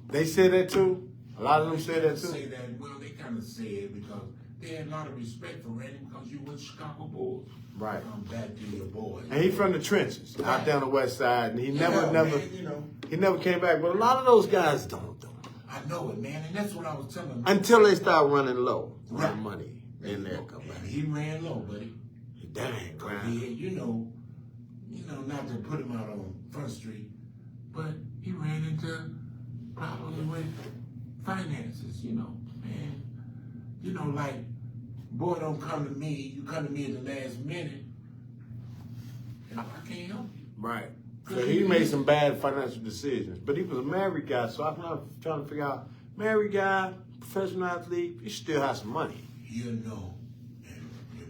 They said that too? A lot of them said that too? Say that, well, they kind of say it because they had a lot of respect for Randy because you were Chicago Bulls. Right. Come back to your boys. And he from the trenches, out down the West Side, and he Man, you know. he never came back. But a lot of those guys don't. I know it, man, and that's what I was telling him. Until they start running low on Right. money. in there. He ran low, buddy. Dang, man. He had, you know, not to put him out on Front Street, but he ran into problems with finances, man. Like, boy, don't come to me. You come to me at the last minute, and I can't help you. Right. So he made some bad financial decisions, but he was a married guy, so I'm not trying to figure out, married guy, professional athlete, you still have some money. And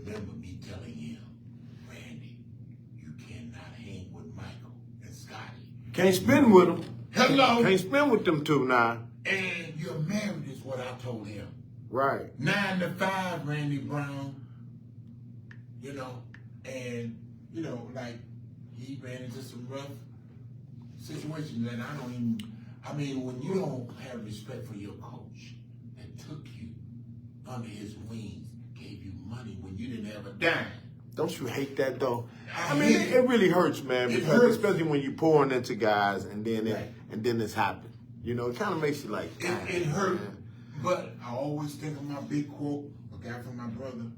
remember me telling him, Randy, you cannot hang with Michael and Scotty. Can't spend with them. Hello. Can't spend with them two now. And you're married is what I told him. Right. 9 to 5, Randy Brown. Like he ran into some rough situations that when you don't have respect for your coach that took you under his wings, gave you money when you didn't have a dime. Don't you hate that though? It really hurts, man, because especially when you're pouring into guys and then this happened. It kind of makes you like, it hurt. Man. But I always think of my big quote, a guy from my brother,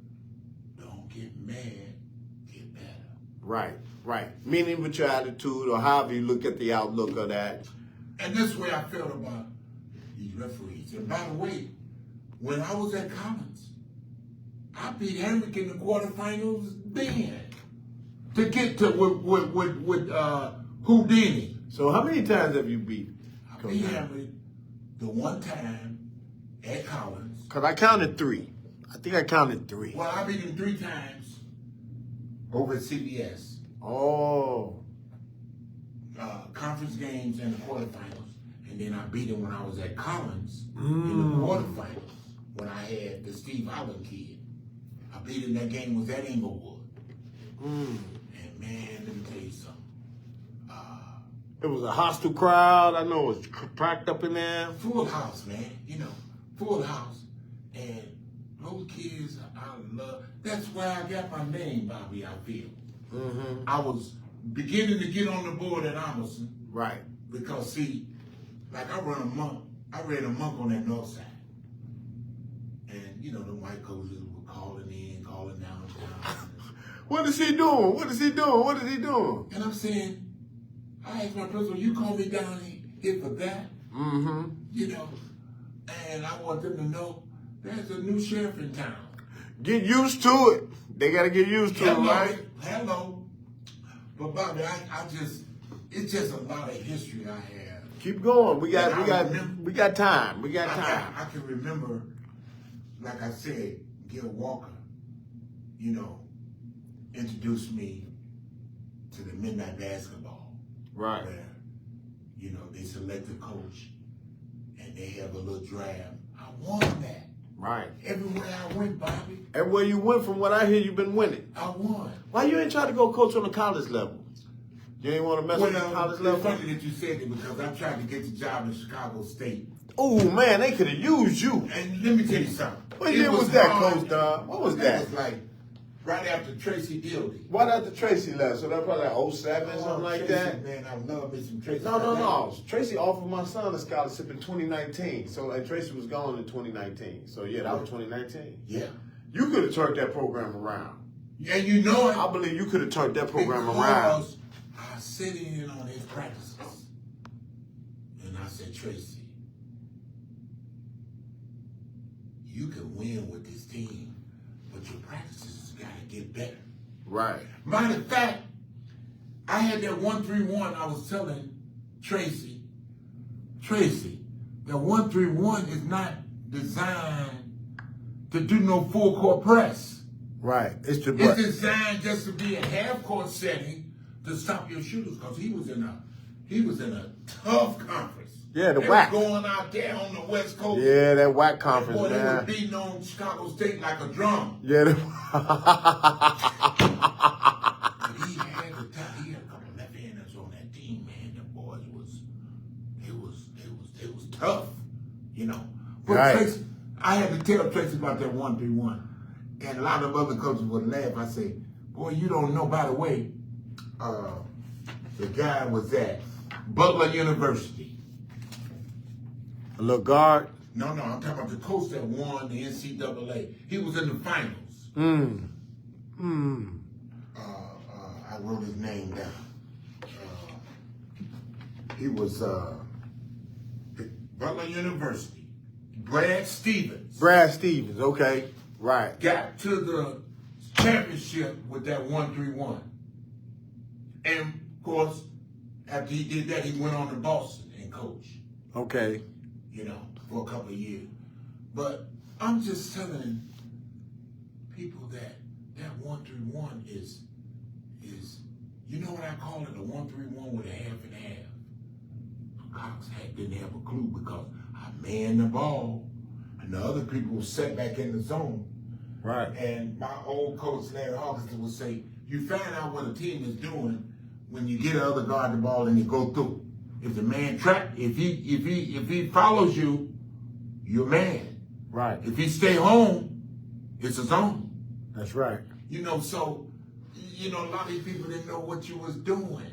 don't get mad, get better. Right. Meaning with your attitude or however you look at the outlook of that. And this way I felt about these referees. And by the way, when I was at Collins, I beat Henrik in the quarterfinals then to get to with Houdini. So how many times have you beat? I beat Henrik the one time at Collins. Because I counted 3. I think I counted 3. Well, I beat him 3 times over at CBS. Oh. Conference games and the quarterfinals. And then I beat him when I was at Collins in the quarterfinals when I had the Steve Allen kid. I beat him, that game was at Inglewood. And man, let me tell you something. It was a hostile crowd. I know it was packed up in there. Full house, man. Full house. And those kids, I love. That's where I got my name, Bobby, I feel. Mm-hmm. I was beginning to get on the board at Amerson. Right. Because, see, like I ran amok on that north side. And, the white coaches were calling down. What is he doing? What is he doing? And I'm saying, I asked my principal, you call me down here for that? Mm-hmm. And I want them to know there's a new sheriff in town. Get used to it. They got to get used to it, right? Hello. But Bobby, it's just a lot of history I have. Keep going. We got time. I can remember, like I said, Gil Walker, introduced me to the midnight basketball. Right. Where, they select a coach and they have a little draft. I won that. Right. Everywhere I went, Bobby. Everywhere you went, from what I hear, you've been winning. I won. Why you ain't try to go coach on the college level? You ain't want to mess with the college level? It's funny that you said that because I tried to get the job in Chicago State. Oh, man, they could have used you. And let me tell you something. What year was that, Coach Don? What was that? It was like right after Tracy Dildy. Right after Tracy left, so that probably like 07, something like Tracy, that. Man, I love me some Tracy. No. Tracy offered my son a scholarship in 2019. So like Tracy was gone in 2019. So yeah, that was 2019. Yeah. You could have turned that program around. Yeah, you know it. I believe you could have turned that program around. Because I was sitting in on his practices. And I said, Tracy, you can win with this team, but your practices got to get better. Right. Matter of fact, I had that 131. I was telling Tracy, that 131 is not designed to do no full court press. Right. It's designed just to be a half court setting to stop your shooters because he was in a tough conference. Yeah, the they WAC. Going out there on the West Coast. Yeah, that WAC conference, boy, man. They were beating on Chicago State like a drum. Yeah. But he had a couple of left-handers on that team, man. The boys it was tough, But right. Tracy, I had to tell Tracy about that 131. And a lot of other coaches would laugh. I say, boy, you don't know, by the way, the guy was at Butler University. A little guard? No, I'm talking about the coach that won the NCAA. He was in the finals. I wrote his name down. He was Butler University. Brad Stevens. Brad Stevens, okay. Right. Got to the championship with that 1-3-1. And, of course, after he did that, he went on to Boston and coached. Okay. You know, for a couple of years. But I'm just telling people that 1-3-1 is, you know what I call it? A 1-3-1 with a half and half. Cox didn't have a clue because I manned the ball and the other people were set back in the zone. Right. And my old coach, Larry Hawkinson, would say, you find out what a team is doing when you get the other guard the ball and you go through. If the man if he follows you, you're man. Right. If he stay home, it's a zone. That's right. You know, so, a lot of these people didn't know what you was doing.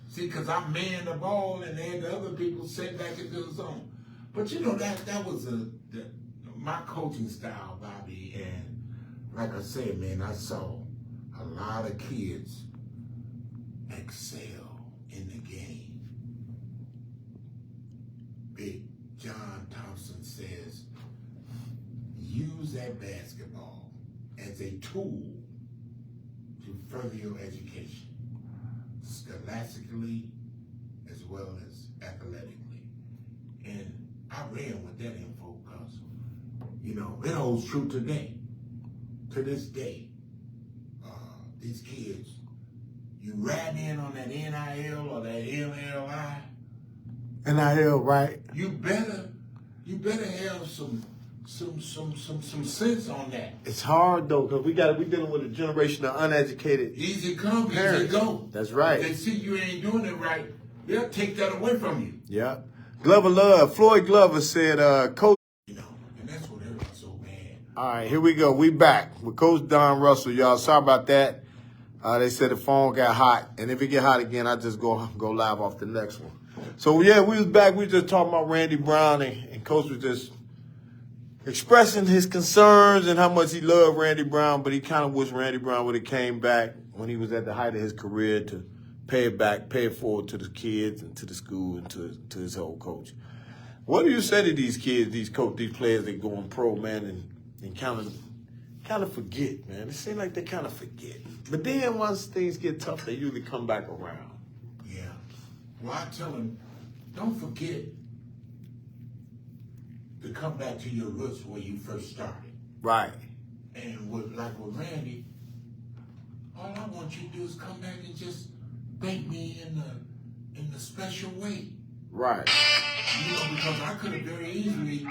See, because I manned the ball and then the other people set back into the zone. But, that was my coaching style, Bobby. And like I said, man, I saw a lot of kids excel in the game. Big John Thompson says, use that basketball as a tool to further your education, scholastically as well as athletically. And I ran with that info because, it holds true today. To this day, these kids, you ride in on that NIL or that LLI. NIL, right? You better have some sense on that. It's hard though, because we dealing with a generation of uneducated. Easy come, parents. easy go. That's right. If they see you ain't doing it right, they'll take that away from you. Yeah. Floyd Glover said, Coach. And that's what everybody's so mad. All right, here we go. We back with Coach Don Russell, y'all. Sorry about that. They said the phone got hot, and if it get hot again, I just go live off the next one. So yeah, we was back. We was just talking about Randy Brown, and Coach was just expressing his concerns and how much he loved Randy Brown, but he kind of wished Randy Brown would have came back when he was at the height of his career to pay it forward to the kids and to the school and to his whole coach. What do you say to these kids, these players that going pro, man, and kind of forget, man? It seems like they kind of forget. But then once things get tough, they usually come back around. Yeah. Well, I tell them, don't forget to come back to your roots where you first started. Right. And with Randy, all I want you to do is come back and just thank me in the special way. Right. Because I could have very easily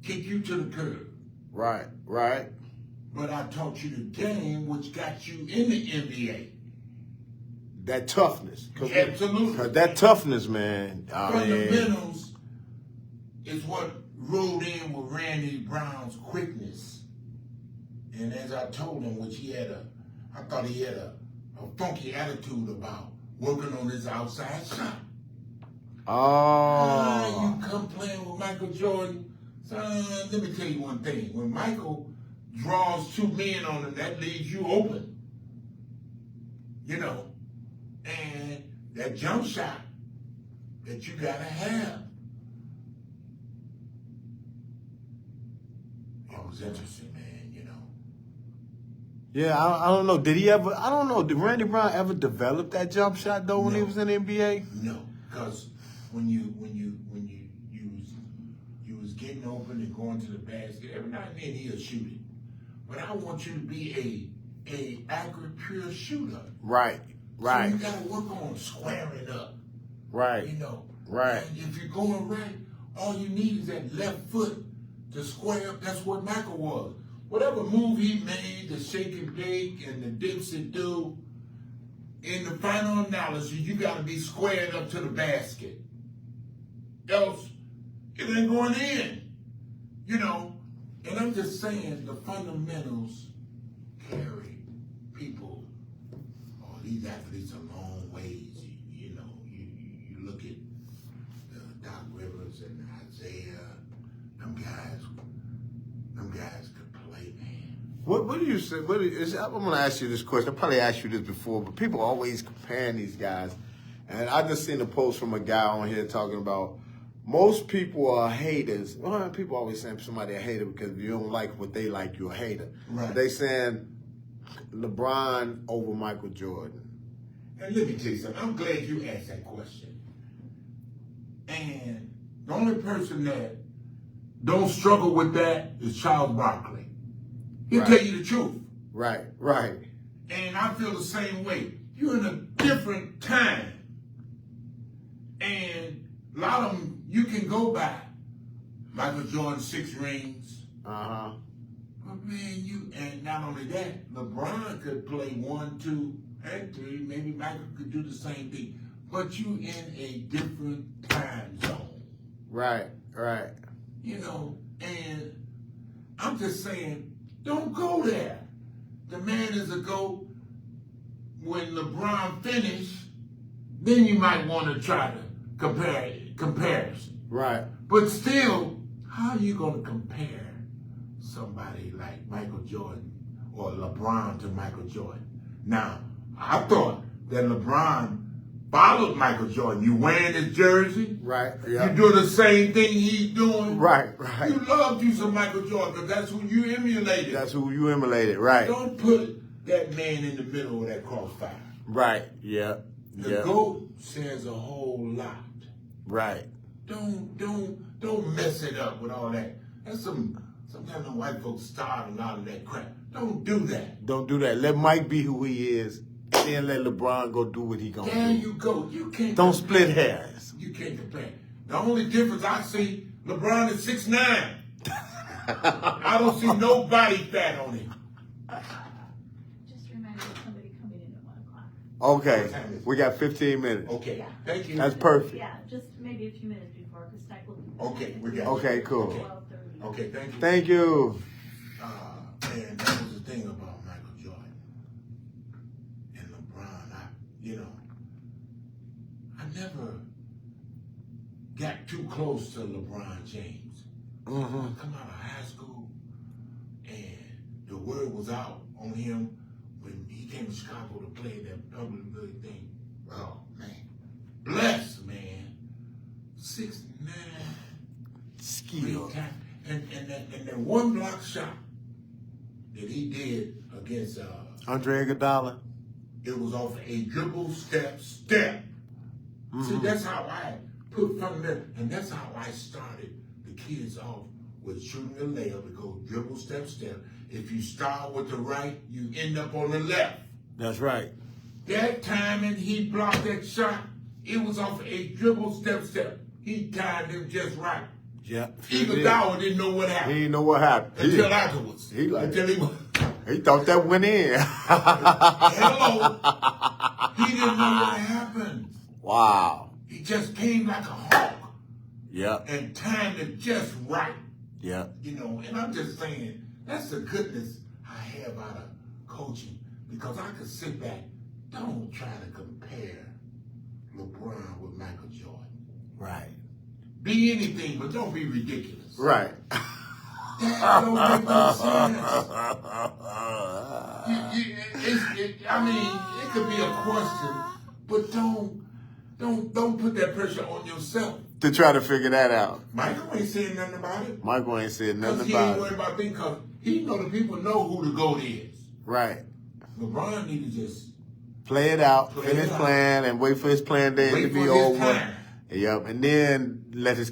kicked you to the curb. Right. Right. But I taught you the game, which got you in the NBA. That toughness. Absolutely. Because that toughness, man. Fundamentals is what rode in with Randy Brown's quickness. And as I told him, I thought he had a funky attitude about working on his outside shot. Oh. You come playing with Michael Jordan. Son, let me tell you one thing. When Michael draws two men on him, that leaves you open. And that jump shot that you gotta have. It was interesting, man, Yeah, I don't know. Did he ever? I don't know. Did Randy Brown ever develop that jump shot though when he was in the NBA? No, because when you was getting open and going to the basket, every now and then he'll shoot it. But I want you to be a accurate, pure shooter. Right. Right. So you gotta work on squaring up. Right. Right. And if you're going right, all you need is that left foot to square up. That's what Michael was. Whatever move he made, the shake and bake and the dips and do, in the final analysis, you gotta be squared up to the basket. Else, it ain't going in. And I'm just saying the fundamentals carry people, these athletes a long ways. You look at Doc Rivers and Isaiah, them guys could play, man. What do you say? I'm going to ask you this question. I probably asked you this before, but people always comparing these guys. And I just seen a post from a guy on here talking about most people are haters. Well, people always saying somebody a hater because if you don't like what they like, you're a hater. Right. But they saying LeBron over Michael Jordan. And let me tell you something. I'm glad you asked that question. And the only person that don't struggle with that is Charles Barkley. He'll Right. tell you the truth. Right, right. And I feel the same way. You're in a different time. And a lot of them, you can go by. Michael Jordan, 6 rings. Uh-huh. But man, and not only that, LeBron could play 1, 2, and 3. Maybe Michael could do the same thing. But you in a different time zone. Right, right. You know, and I'm just saying, don't go there. The man is a GOAT. When LeBron finished, then you might want to try to comparison. Right. But still, how are you going to compare somebody like Michael Jordan or LeBron to Michael Jordan? Now, I thought that LeBron followed Michael Jordan. You wearing his jersey. Right. Yeah. You do the same thing he's doing. Right. Right. You love you some Michael Jordan because that's who you emulated. That's who you emulated. Right. Don't put that man in the middle of that crossfire. Right. Yeah. The Yeah. GOAT says a whole lot. Right. Don't mess it up with all that. That's sometimes the white folks start a lot of that crap. Don't do that. Don't do that. Let Mike be who he is, and then let LeBron go do what he gonna There do. you go. You can't Don't compare. split hairs. You can't compare. The only difference I see, LeBron is 6'9". I don't see no body fat on him. Just remember somebody coming in at 1 o'clock. Okay. What time is it? We got 15 minutes. Okay. Yeah. Thank you. That's perfect. Yeah, just maybe a few minutes before, because Type will. Okay, we got Okay, cool. 12:30. Okay, thank you. Thank you. And that was the thing about Michael Jordan and LeBron. I never got too close to LeBron James. Mm-hmm. I come out of high school, and the word was out on him when he came to Chicago to play that public league thing. Oh man, blessed man, 6'9", Skill. and that one block shot that he did against Andre Iguodala. it was off a dribble step. Mm-hmm. See, that's how I put fundamental, and that's how I started the kids off with shooting the layup. It goes dribble step. If you start with the right, you end up on the left. That's right. That time and he blocked that shot, it was off a dribble step. He timed him just right. Yeah. Iguodala didn't know what He happened didn't know what happened. until afterwards. he like- until he was. He thought that went in. Hello. He didn't know what happened. Wow. He just came like a hawk Yeah. and timed it just right. Yeah. You know, and I'm just saying, that's the goodness I have out of coaching, because I could sit back, don't try to compare LeBron with Michael Jordan. Right. Be anything, but don't be ridiculous. Right. That don't make no sense. I mean, it could be a question, but don't put that pressure on yourself. To try to figure that out. Michael ain't saying nothing about it. Michael ain't said Because nothing he ain't about worried it. about things, because he know the people know who the GOAT is. Right. LeBron need to just Play it out, Play finish it out. playing, and wait for his playing days wait to for be his over. time. Yep. And then let his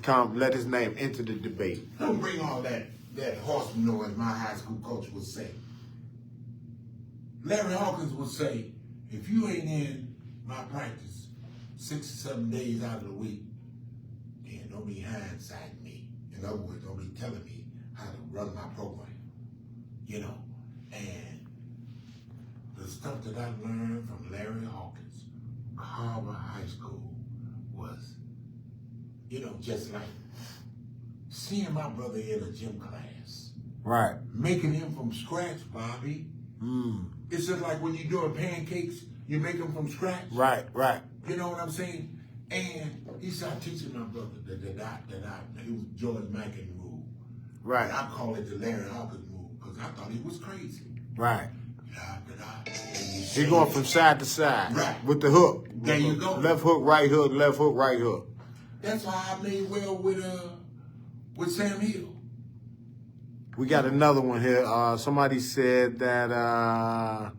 name enter the debate. Don't bring all that horse manure, as my high school coach would say. Larry Hawkins would say, if you ain't in my practice 6 or 7 days out of the week, then don't be hindsighting me. In other words, don't be telling me how to run my program. You know, and the stuff that I learned from Larry Hawkins, Carver High School, was, just like seeing my brother in a gym class, Right. making him from scratch, Bobby. Mm. It's just like when you're doing pancakes, you make them from scratch. Right. Right. You know what I'm saying? And he started teaching my brother it was George Mikan rule. Right. And I call it the Larry Hawkins move because I thought he was crazy. Right. He's going from side to side. Right. With the hook. There you go. Left hook, right hook, left hook, right hook. That's why I made well with Sam Hill. We got another one here. Somebody said that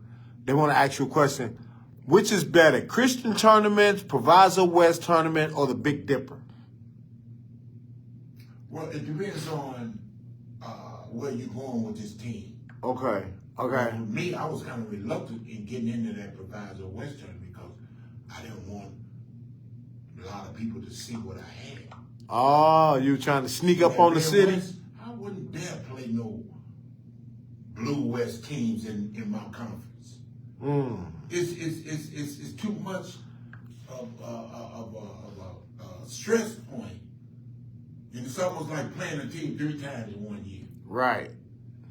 they want to ask you a question. Which is better, Christian tournaments, Proviso West tournament, or the Big Dipper? Well, it depends on where you're going with this team. Okay. Okay. For me, I was kind of reluctant in getting into that Proviso West tournament because I didn't want a lot of people to see what I had. Oh, you trying to sneak up on the city? West, I wouldn't dare play no Blue West teams in my conference. It's too much of a stress point. And it's almost like playing a team 3 times in 1 year. Right.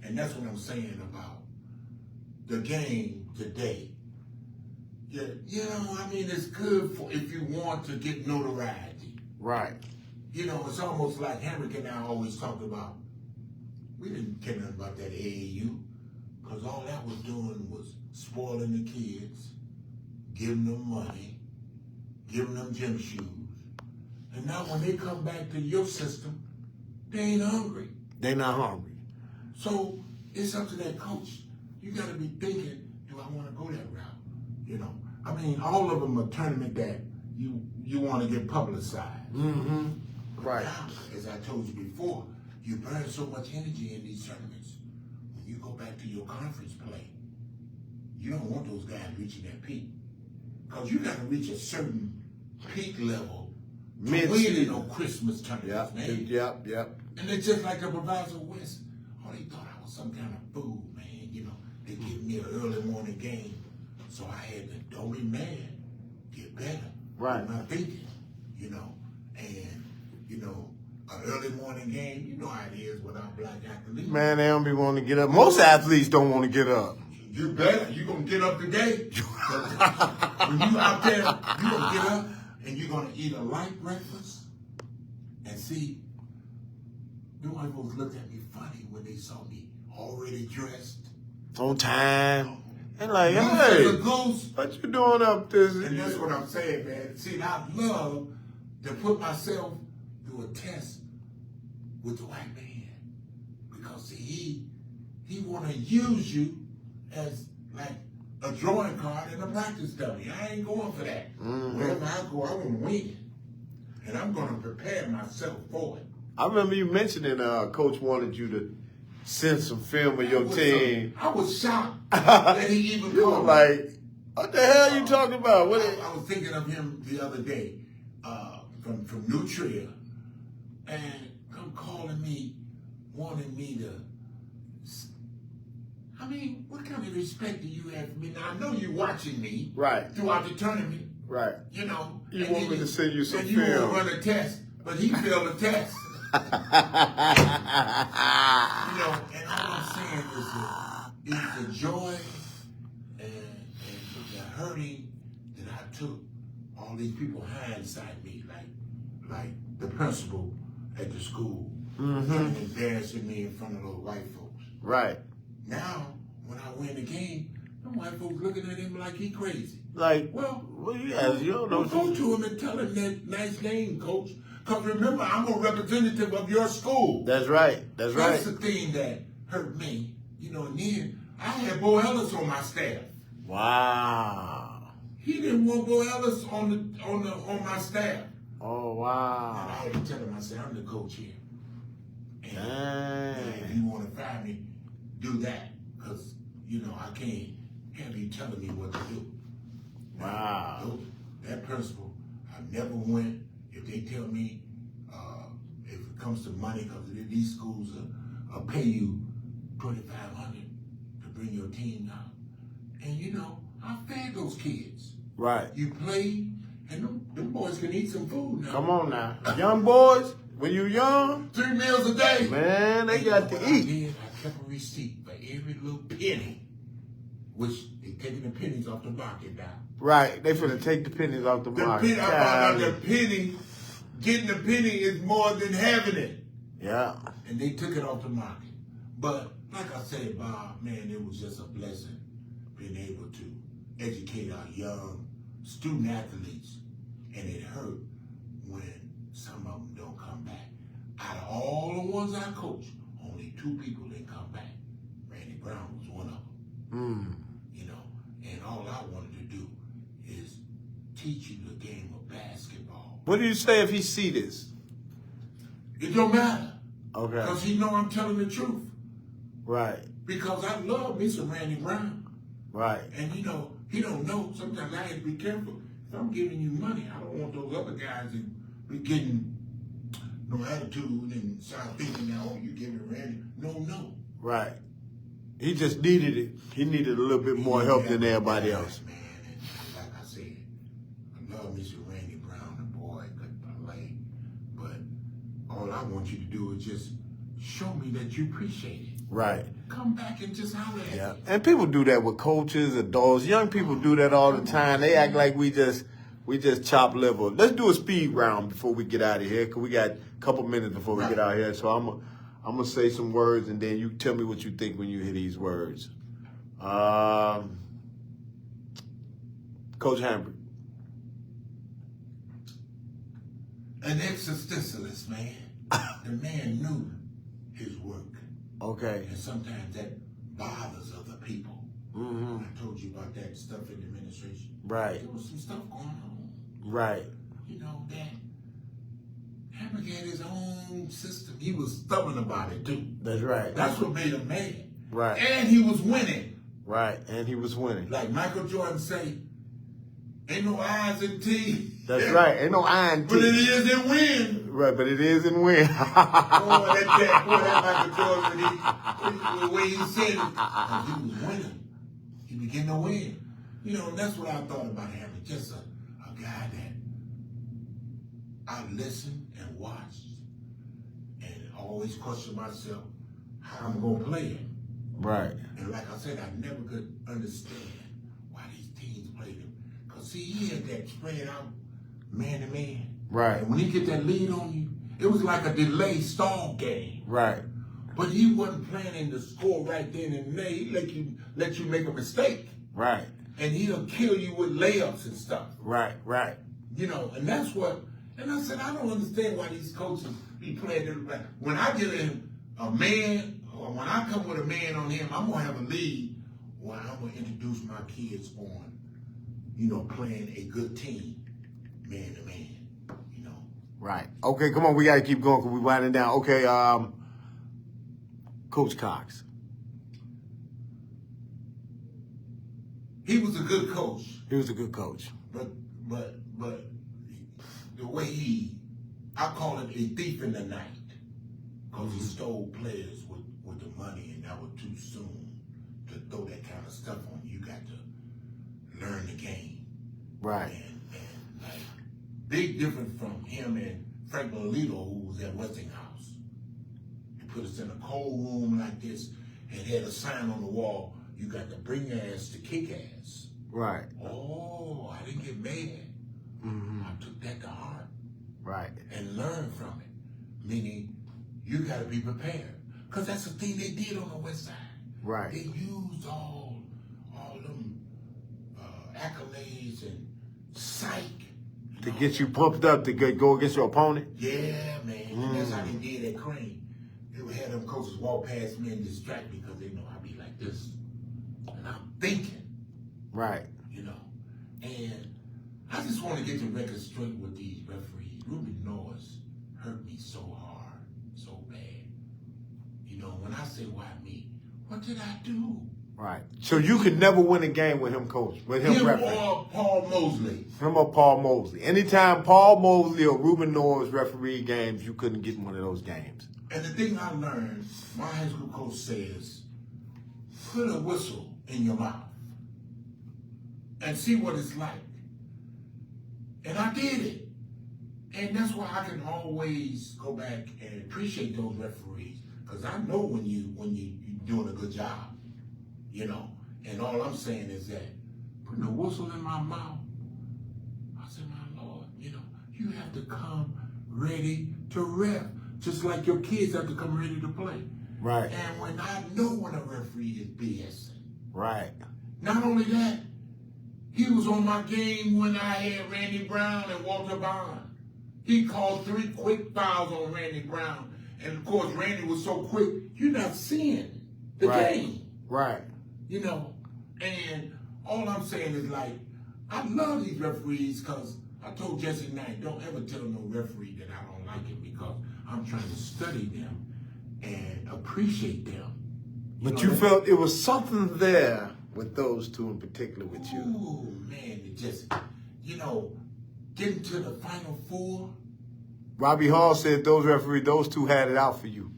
And that's what I'm saying about the game today. Yeah, you know, I mean, it's good for if you want to get notoriety. Right. You know, it's almost like Henrik and I always talked about. We didn't care nothing about that AAU because all that was doing was spoiling the kids, giving them money, giving them gym shoes. And now when they come back to your system, they ain't hungry. They not hungry. So it's up to that coach. You got to be thinking, do I want to go that route? You know, I mean, all of them are tournament that you want to get publicized. Mm-hmm. Right. Now, as I told you before, you burn so much energy in these tournaments. When you go back to your conference play, you don't want those guys reaching that peak. Because you got to reach a certain peak level to win in no Christmas tournaments, man. Yep. And it's just like the Proviso West. Oh, they thought I was some kind of fool, man. You know, they give me an early morning game. So I had to, don't be mad, get better. Right. I'm not thinking, you know. And, you know, an early morning game, you know how it is without black athletes. Man, they don't be wanting to get up. Most athletes don't want to get up. You better. You going to get up today. When you out there, you going to get up and you're going to eat a light breakfast. And see, the white folks looked at me funny when they saw me already dressed. On time. And like, Goose hey, is a goose. what you doing up this? And that's what I'm saying, man. See, I love to put myself through a test with the white man. Because see, he want to use you as like a drawing card and a practice dummy. I ain't going for that. Mm-hmm. Wherever I go, I want to win it. And I'm going to prepare myself for it. I remember you mentioning Coach wanted you to send some film of your team. I was shocked that he even You were called me. like, what the hell you talking about? What I was thinking of him the other day from Nutria, and come calling me, wanting me to. I mean, what kind of respect do you have for me? Now, I know you're watching me Right. throughout the tournament. Right. You know. You and want me to send you some and you film. want to run a test, but he failed the test. You know, and all I'm saying is the joy and the hurting that I took all these people hindsight me, like the principal at the school, embarrassing me in front of those white folks. Right. Now, when I win the game, them white folks looking at him like he crazy. Like, Well, yeah, you don't know. go to him and tell him that nice name, coach. Because remember, I'm a representative of your school. That's right. That's right. That's the thing that hurt me. You know, and then I had Bo Ellis on my staff. Wow. He didn't want Bo Ellis on my staff. Oh, And I wow. had to tell him, I said, I'm the coach here. And Dang. if you want to fire me, do that. Because, you know, I can't have you telling me what to do. Wow. That principle, I never went. If they tell me, if it comes to money, because these schools will pay you $2,500 to bring your team out. And, you know, I fed those kids. Right. You play, and them boys can eat some food now. Come on now. Young boys, when you young, 3 meals a day. man, they got to What eat. I kept a receipt for every little penny, which they taking the pennies off the market now. Right. They finna take the pennies off the The market. penny, I found out the penny, getting the penny is more than having it. Yeah. And they took it off the market. But like I said, Bob, man, it was just a blessing being able to educate our young student athletes. And it hurt when some of them don't come back. Out of all the ones I coached, only 2 people didn't come back. Randy Brown was one of them. You know, and all I wanted to do is teach you the game of basketball. What do you say if he see this? It don't matter. Okay. Because he know I'm telling the truth. Right. Because I love me some Randy Brown. Right. And you know, he don't know. Sometimes I have to be careful. If I'm giving you money, I don't want those other guys to be getting no attitude and start thinking that, oh, you're giving Randy. No. Right. He just needed it. He needed a little bit more help than everybody else. Man, and like I said, I love Mr. Randy Brown, the boy, could play. But all I want you to do is just show me that you appreciate it. Right. Come back and just holler at Yeah. me. And people do that with coaches, adults. Young people do that all the time. They act like we just chop liver. Let's do a speed round before we get out of here, because we got a couple minutes before we get out of here. So I'm gonna say some words, and then you tell me what you think when you hear these words. Coach Hambrick. An existentialist, man. The man knew his work. Okay. And sometimes that bothers other people. Mm-hmm. I told you about that stuff in the administration. Right. There was some stuff going on. Right. You know, that Hambrick had his own system. He was stubborn about it, too. That's right. That's what made him mad. Right. And he was winning. Right. And he was winning. Like Michael Jordan say, ain't no I's in T. That's right. Ain't no iron. But it is in win. Right, but it is in win. that Michael Jordan, the way he said it, he was winning. He began to win. You know, that's what I thought about him. Just a guy that I listened and watched and always questioned myself how I'm going to play him. Right. And like I said, I never could understand why these teams played him. Because, see, he had that spread out man-to-man. Right. And when he get that lead on you, it was like a delay stall game. Right. But he wasn't planning to score right then and there. He let you make a mistake. Right. And he'll kill you with layups and stuff. Right. Right. You know, and that's what, and I said, I don't understand why these coaches be playing this. When I get in a man, or when I come with a man on him, I'm going to have a lead where I'm going to introduce my kids on, you know, playing a good team, man to man, you know. Right. Okay, come on. We got to keep going because we're winding down. Okay, Coach Cox. He was a good coach. He was a good coach. But the way I call it a thief in the night, because he stole players with the money, and that was too soon to throw that kind of stuff on you. You got to learn the game. Right. And like, big difference from him and Frank Lolito, who was at Westinghouse. He put us in a cold room like this and had a sign on the wall, you got to bring your ass to kick ass. Right. Oh, I didn't get mad. Mm-hmm. I took that to heart. Right. And learned from it. Meaning, you got to be prepared. Because that's the thing they did on the West Side. Right. They used all them accolades and psych. To get you pumped up to go against your opponent? Yeah, man. And that's how they did at Crane. They would have them coaches walk past me and distract me because they know I be like this. And I'm thinking. Right. You know. And I just want to get the record straight with these referees. Ruben Norris hurt me so hard, so bad. You know, when I say why me, what did I do? Right. So you could never win a game with him coach, with him referee. Or Paul Mosley. Him or Paul Mosley. Anytime Paul Mosley or Ruben Norris referee games, you couldn't get one of those games. And the thing I learned, my high school coach says, put a whistle in your mouth and see what it's like. And I did it. And that's why I can always go back and appreciate those referees. Because I know when you're doing a good job, you know. And all I'm saying is that putting a whistle in my mouth, I said, my Lord, you know, you have to come ready to ref. just like your kids have to come ready to play. Right. And when I know when a referee is BSing. Right. Not only that, he was on my game when I had Randy Brown and Walter Bond. He called 3 quick fouls on Randy Brown. And of course, Randy was so quick, you're not seeing the game. Right. You know, and all I'm saying is like, I love these referees because I told Jesse Knight, don't ever tell no referee that I don't like it because I'm trying to study them and appreciate them. But you felt it was something there with those two in particular with you. Oh, man, it just, you know, getting to the Final Four. Robbie Hall said those two had it out for you.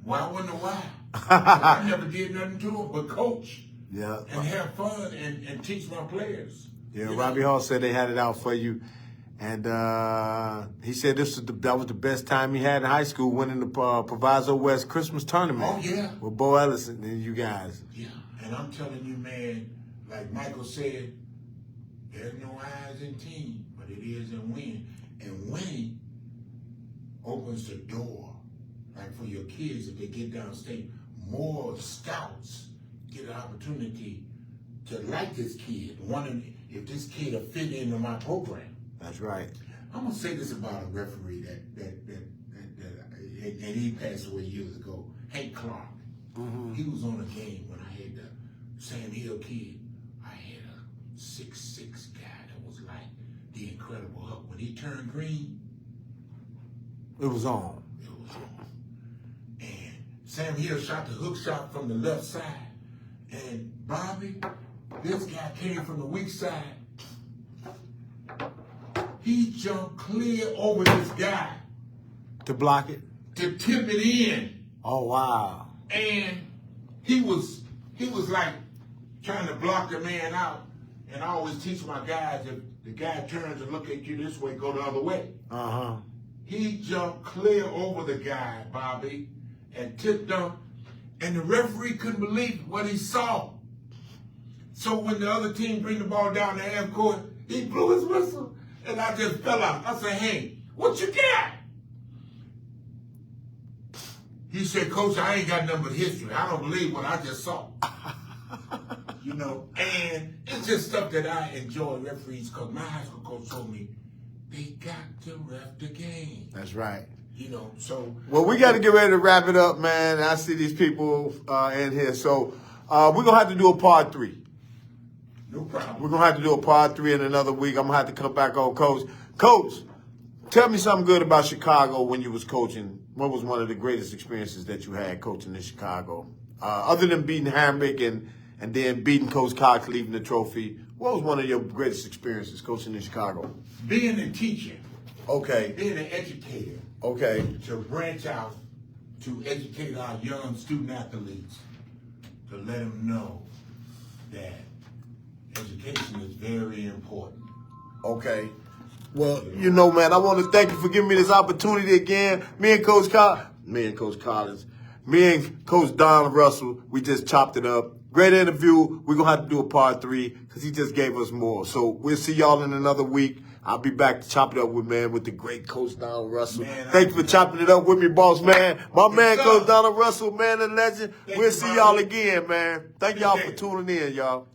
Well, I wonder why. I never did nothing to them but coach. Yeah. And have fun and teach my players. Yeah, Robbie Hall said they had it out for you. And he said that was the best time he had in high school, winning the Proviso West Christmas tournament. Oh, yeah. With Bo Ellison and you guys. Yeah, and I'm telling you, man, like Michael said, there's no eyes in team, but it is in winning. And winning opens the door, like for your kids, if they get downstate, more scouts get an opportunity to like this kid, wondering if this kid will fit into my program. That's right. I'm gonna say this about a referee and he passed away years ago, Hank Clark. Mm-hmm. He was on a game when I had the Sam Hill kid. I had a 6'6" guy that was like the Incredible Hulk. When he turned green, It was on. it was on. And Sam Hill shot the hook shot from the left side. And Bobby, this guy came from the weak side. He jumped clear over this guy To block it? to tip it in. Oh, wow. And he was like trying to block the man out. And I always teach my guys, if the guy turns and look at you this way, go the other way. Uh-huh. He jumped clear over the guy, Bobby, and tipped him. And the referee couldn't believe what he saw. So when the other team bring the ball down the half court, he blew his whistle. And I just fell out. I said, hey, what you got? He said, Coach, I ain't got nothing but history. I don't believe what I just saw. You know, and it's just stuff that I enjoy, referees, because my high school coach told me they got to ref the game. That's right. You know, so. Well, we got to get ready to wrap it up, man. I see these people in here. So we're going to have to do a part 3. No problem. We're going to have to do a part 3 in another week. I'm going to have to come back on, Coach. Coach, tell me something good about Chicago when you was coaching. What was one of the greatest experiences that you had coaching in Chicago? Other than beating Hamrick and then beating Coach Cox, leaving the trophy, what was one of your greatest experiences coaching in Chicago? Being a teacher. Okay. Being an educator. Okay. To branch out to educate our young student athletes, to let them know that education is very important. Okay. Well, you know, man, I want to thank you for giving me this opportunity again. Me and Coach Collins, me and Coach Don Russell, we just chopped it up. Great interview. We're going to have to do a part 3 because he just gave us more. So we'll see y'all in another week. I'll be back to chop it up with the great Coach Donald Russell. Man, thank you for chopping it up with me, boss, man. My man, Coach Donald Russell, man, the legend. We'll see y'all again, man. Thank y'all for tuning in, y'all.